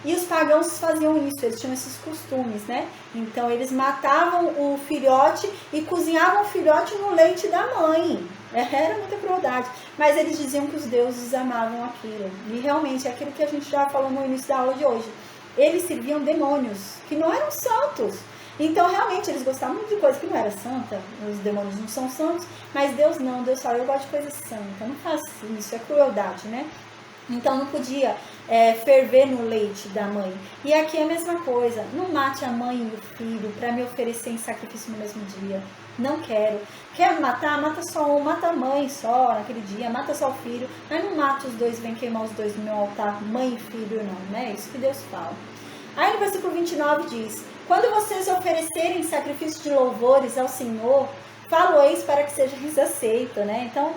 E os pagãos faziam isso, eles tinham esses costumes, né? Então eles matavam o filhote e cozinhavam o filhote no leite da mãe. Era muita crueldade. Mas eles diziam que os deuses amavam aquilo. E realmente é aquilo que a gente já falou no início da aula de hoje. Eles serviam demônios, que não eram santos. Então realmente eles gostavam de coisa que não era santa. Os demônios não são santos, mas Deus não. Deus fala, eu gosto de coisa santa. Não faça isso, é crueldade, né? Então não podia ferver no leite da mãe. E aqui é a mesma coisa. Não mate a mãe e o filho para me oferecer em sacrifício no mesmo dia. Não quero. Quer matar? Mata só um. Mata a mãe só naquele dia. Mata só o filho. Mas não mata os dois, vem queimar os dois no meu altar. Mãe e filho não, né? É isso que Deus fala. Aí no versículo 29 diz, quando vocês oferecerem sacrifício de louvores ao Senhor, falo-eis para que seja aceito, né? Então,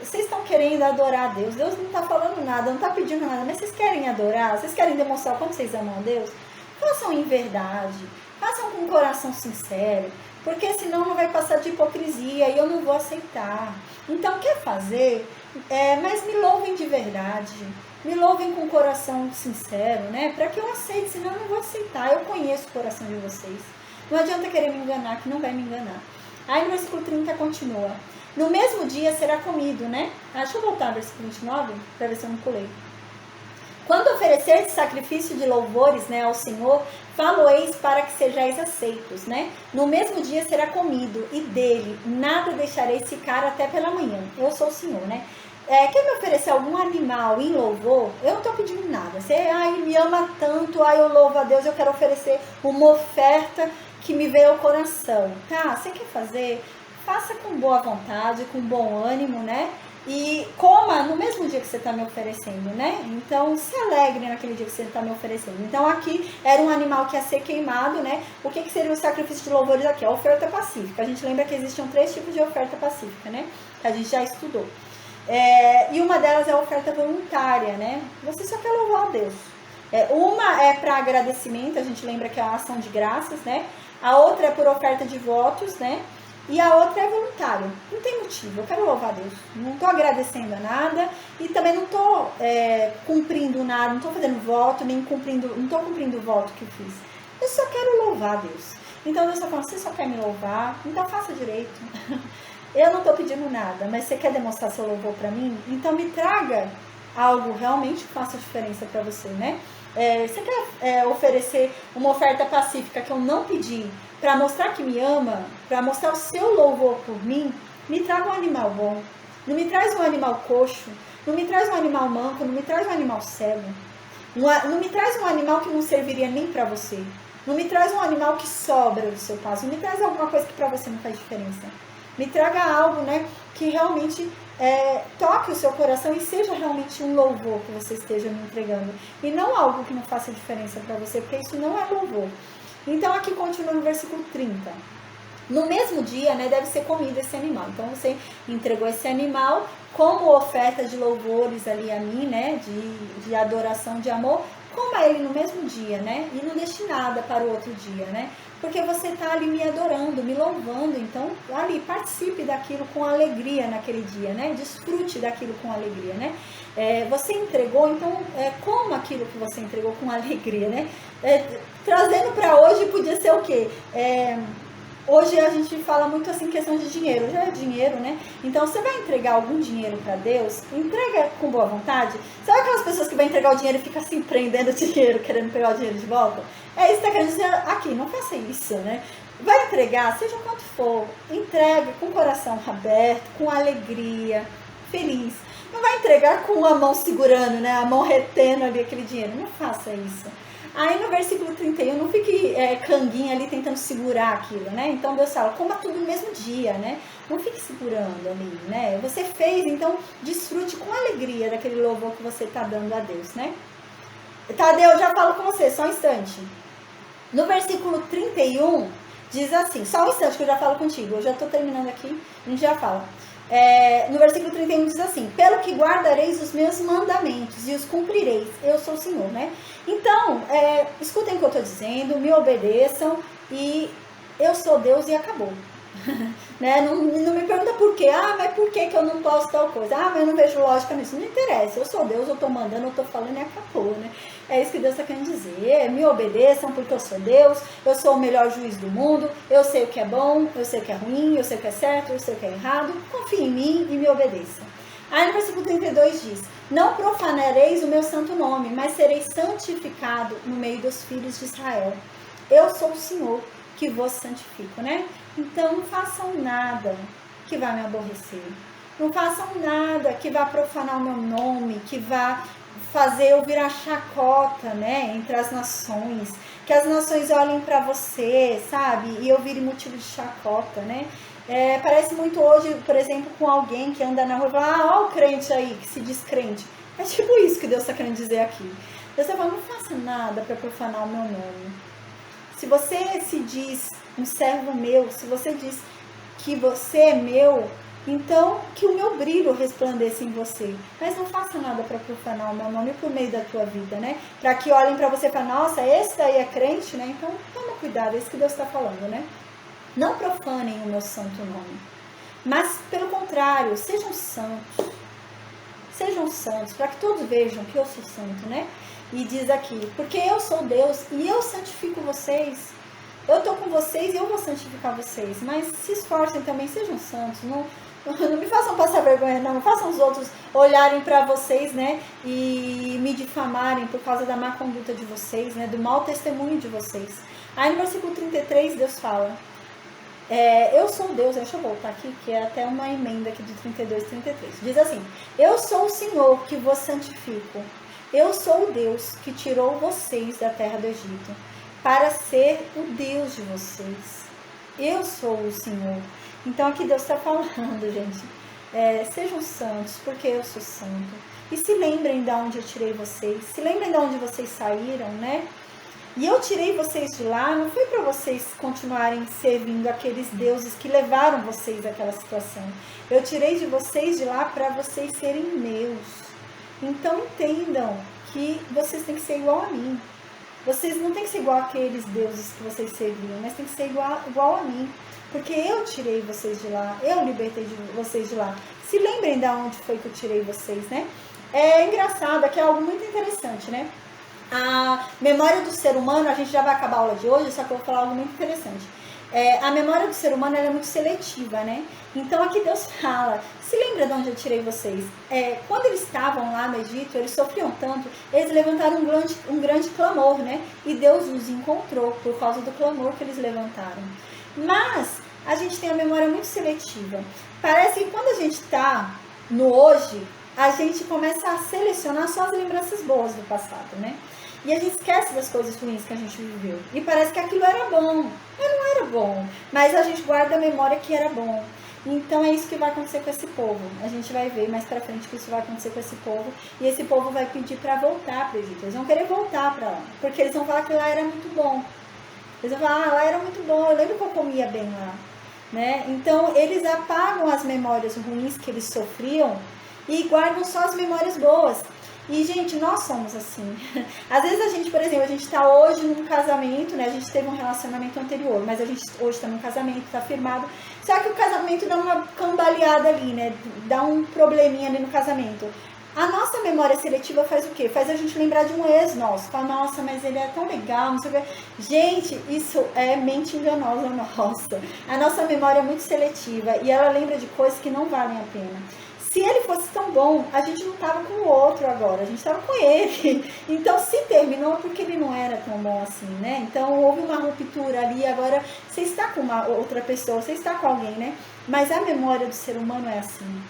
vocês estão querendo adorar a Deus. Deus não está falando nada, não está pedindo nada, mas vocês querem adorar, vocês querem demonstrar o quanto vocês amam a Deus? Façam em verdade, façam com um coração sincero, porque senão não vai passar de hipocrisia e eu não vou aceitar. Então, quer fazer, mas me louvem de verdade, me louvem com o coração sincero, né? Para que eu aceite, senão eu não vou aceitar. Eu conheço o coração de vocês. Não adianta querer me enganar, que não vai me enganar. Aí no versículo 30 continua. No mesmo dia será comido, né? Deixa eu voltar ao versículo 29, para ver se eu não pulei. Quando oferecer sacrifício de louvores, né, ao Senhor, falo-eis para que sejais aceitos, né? No mesmo dia será comido, e dele nada deixareis ficar até pela manhã. Eu sou o Senhor, né? Quer me oferecer algum animal em louvor? Eu não estou pedindo nada. Você me ama tanto, eu louvo a Deus, eu quero oferecer uma oferta que me veio ao coração. Tá, você quer fazer? Faça com boa vontade, com bom ânimo, né? E coma no mesmo dia que você está me oferecendo, né? Então, se alegre naquele dia que você está me oferecendo. Então, aqui era um animal que ia ser queimado, né? O que seria o sacrifício de louvores aqui? A oferta pacífica. A gente lembra que existiam 3 tipos de oferta pacífica, né? Que a gente já estudou. E uma delas é a oferta voluntária, né? Você só quer louvar a Deus. Uma é para agradecimento, a gente lembra que é a ação de graças, né? A outra é por oferta de votos, né? E a outra é voluntária. Não tem motivo, eu quero louvar a Deus. Não estou agradecendo a nada e também não estou cumprindo nada, não estou fazendo voto, nem cumprindo, não estou cumprindo o voto que eu fiz. Eu só quero louvar a Deus. Então Deus está falando, você só quer me louvar, então faça direito. Eu não estou pedindo nada, mas você quer demonstrar seu louvor para mim? Então me traga algo realmente que faça diferença para você, né? Você quer oferecer uma oferta pacífica que eu não pedi para mostrar que me ama, para mostrar o seu louvor por mim? Me traga um animal bom. Não me traz um animal coxo, não me traz um animal manco, não me traz um animal cego. Não me traz um animal que não serviria nem para você. Não me traz um animal que sobra do seu passo. Não me traz alguma coisa que para você não faz diferença. Me traga algo, né, que realmente toque o seu coração e seja realmente um louvor que você esteja me entregando. E não algo que não faça diferença para você, porque isso não é louvor. Então aqui continua no versículo 30. No mesmo dia, né, deve ser comido esse animal. Então você entregou esse animal como oferta de louvores ali a mim, né, de adoração, de amor. Coma ele no mesmo dia, né, e não deixe nada para o outro dia, né, porque você está ali me adorando, me louvando. Então ali participe daquilo com alegria naquele dia, né, desfrute daquilo com alegria, né. Você entregou, então coma aquilo que você entregou com alegria, né. Trazendo para hoje, podia ser o quê? Hoje a gente fala muito assim, questão de dinheiro, já é dinheiro, né? Então, você vai entregar algum dinheiro para Deus, entrega com boa vontade. Sabe aquelas pessoas que vão entregar o dinheiro e ficam assim, prendendo o dinheiro, querendo pegar o dinheiro de volta? É isso que está querendo dizer aqui, não faça isso, né? Vai entregar, seja quanto for, entregue com o coração aberto, com alegria, feliz. Não vai entregar com a mão segurando, né? A mão retendo ali aquele dinheiro, não faça isso. Aí no versículo 31, não fique canguinha ali tentando segurar aquilo, né? Então Deus fala, coma tudo no mesmo dia, né? Não fique segurando ali, né? Você fez, então desfrute com alegria daquele louvor que você está dando a Deus, né? Tadeu, eu já falo com você, só um instante. No versículo 31, diz assim, só um instante que eu já falo contigo, eu já estou terminando aqui, a gente já fala. No versículo 31 diz assim, pelo que guardareis os meus mandamentos e os cumprireis, eu sou o Senhor, né? Então, escutem o que eu estou dizendo, me obedeçam e eu sou Deus e acabou. Né? Não me pergunta por quê, mas por que eu não posso tal coisa? Mas eu não vejo lógica nisso, não interessa, eu sou Deus, eu estou mandando, eu estou falando e acabou, né? É isso que Deus está querendo dizer, me obedeçam porque eu sou Deus, eu sou o melhor juiz do mundo, eu sei o que é bom, eu sei o que é ruim, eu sei o que é certo, eu sei o que é errado, confie em mim e me obedeçam. Aí no versículo 32 diz, não profanareis o meu santo nome, mas sereis santificado no meio dos filhos de Israel. Eu sou o Senhor que vos santifico, né? Então não façam nada que vá me aborrecer. Não façam nada que vá profanar o meu nome, que vá fazer eu virar chacota, né, entre as nações. Que as nações olhem para você, sabe? E eu vire motivo de chacota, né? Parece muito hoje, por exemplo, com alguém que anda na rua e fala, ó o crente aí, que se diz crente. É tipo isso que Deus está querendo dizer aqui. Deus está falando, não faça nada para profanar o meu nome. Se você se diz um servo meu, se você diz que você é meu, então que o meu brilho resplandeça em você. Mas não faça nada para profanar o meu nome por meio da tua vida, né? Para que olhem para você e falem, nossa, esse daí é crente, né? Então toma cuidado, é isso que Deus está falando, né? Não profanem o meu santo nome, mas, pelo contrário, sejam santos. Sejam santos, para que todos vejam que eu sou santo, né? E diz aqui, porque eu sou Deus e eu santifico vocês. Eu estou com vocês e eu vou santificar vocês. Mas se esforcem também, sejam santos. Não me façam passar vergonha, não façam os outros olharem para vocês, né, e me difamarem por causa da má conduta de vocês, né, do mau testemunho de vocês. Aí no versículo 33 Deus fala, eu sou Deus, deixa eu voltar aqui, que é até uma emenda aqui do 32 e 33, diz assim, eu sou o Senhor que vos santifico, eu sou o Deus que tirou vocês da terra do Egito, para ser o Deus de vocês, eu sou o Senhor. Então aqui Deus está falando, gente, sejam santos, porque eu sou santo. E se lembrem de onde eu tirei vocês, se lembrem de onde vocês saíram, né? E eu tirei vocês de lá, não foi para vocês continuarem servindo aqueles deuses que levaram vocês àquela situação. Eu tirei de vocês de lá para vocês serem meus. Então entendam que vocês têm que ser igual a mim. Vocês não têm que ser igual àqueles deuses que vocês serviam, mas têm que ser igual a mim. Porque eu tirei vocês de lá, eu libertei vocês de lá. Se lembrem de onde foi que eu tirei vocês, né? É engraçado, aqui é algo muito interessante, né? A memória do ser humano, a gente já vai acabar a aula de hoje, só que eu vou falar algo muito interessante. A memória do ser humano ela é muito seletiva, né? Então aqui Deus fala, se lembra de onde eu tirei vocês? Quando eles estavam lá no Egito, eles sofriam tanto, eles levantaram um grande clamor, né? E Deus os encontrou por causa do clamor que eles levantaram. Mas a gente tem a memória muito seletiva. Parece que quando a gente está no hoje, a gente começa a selecionar só as lembranças boas do passado, né? E a gente esquece das coisas ruins que a gente viveu. E parece que aquilo era bom. Mas não era bom. Mas a gente guarda a memória que era bom. Então é isso que vai acontecer com esse povo. A gente vai ver mais pra frente que isso vai acontecer com esse povo. E esse povo vai pedir para voltar para o Egito. Eles vão querer voltar para lá. Porque eles vão falar que lá era muito bom. Eles vão falar, lá era muito bom, eu lembro que eu comia bem lá. Né? Então, eles apagam as memórias ruins que eles sofriam e guardam só as memórias boas. E, gente, nós somos assim. Às vezes a gente, por exemplo, a gente está hoje num casamento, né? A gente teve um relacionamento anterior, mas a gente hoje está num casamento, está firmado. Só que o casamento dá uma cambaleada ali, né? Dá um probleminha ali no casamento. A nossa memória seletiva faz o quê? Faz a gente lembrar de um ex nosso. Fala, nossa, mas ele é tão legal, não sei o quê. Gente, isso é mente enganosa nossa. A nossa memória é muito seletiva e ela lembra de coisas que não valem a pena. Se ele fosse tão bom, a gente não estava com o outro agora, a gente estava com ele. Então, se terminou, porque ele não era tão bom assim, né? Então, houve uma ruptura ali, agora você está com uma outra pessoa, você está com alguém, né? Mas a memória do ser humano é assim.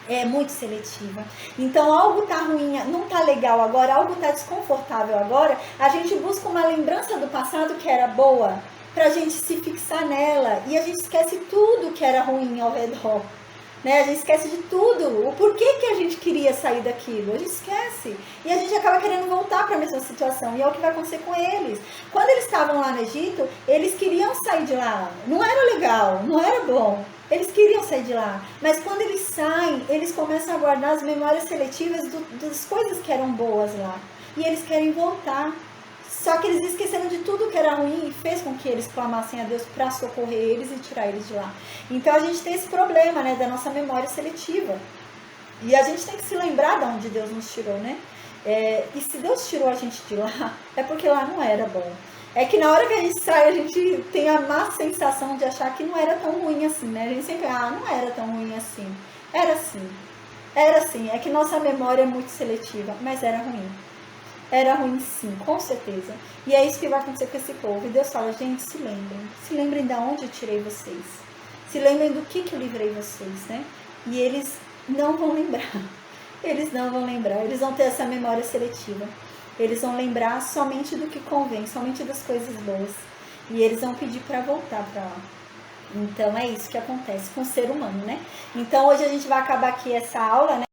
É muito seletiva. Então, algo tá ruim, não tá legal agora, algo tá desconfortável agora, a gente busca uma lembrança do passado que era boa, pra gente se fixar nela, e a gente esquece tudo que era ruim ao redor. Né? A gente esquece de tudo, o porquê que a gente queria sair daquilo, a gente esquece. E a gente acaba querendo voltar para a mesma situação, e é o que vai acontecer com eles. Quando eles estavam lá no Egito, eles queriam sair de lá, não era legal, não era bom. Eles queriam sair de lá, mas quando eles saem, eles começam a guardar as memórias seletivas das coisas que eram boas lá. E eles querem voltar. Só que eles esqueceram de tudo que era ruim e fez com que eles clamassem a Deus para socorrer eles e tirar eles de lá. Então a gente tem esse problema, né, da nossa memória seletiva. E a gente tem que se lembrar de onde Deus nos tirou, né? E se Deus tirou a gente de lá, é porque lá não era bom. É que na hora que a gente sai, a gente tem a má sensação de achar que não era tão ruim assim, né? A gente sempre, não era tão ruim assim. Era assim. Era assim. É que nossa memória é muito seletiva, mas era ruim. Era ruim sim, com certeza. E é isso que vai acontecer com esse povo. E Deus fala, gente, se lembrem de onde eu tirei vocês. Se lembrem do que eu livrei vocês, né? E eles não vão lembrar. Eles não vão lembrar, eles vão ter essa memória seletiva. Eles vão lembrar somente do que convém, somente das coisas boas. E eles vão pedir para voltar para lá. Então é isso que acontece com o ser humano, né? Então hoje a gente vai acabar aqui essa aula, né?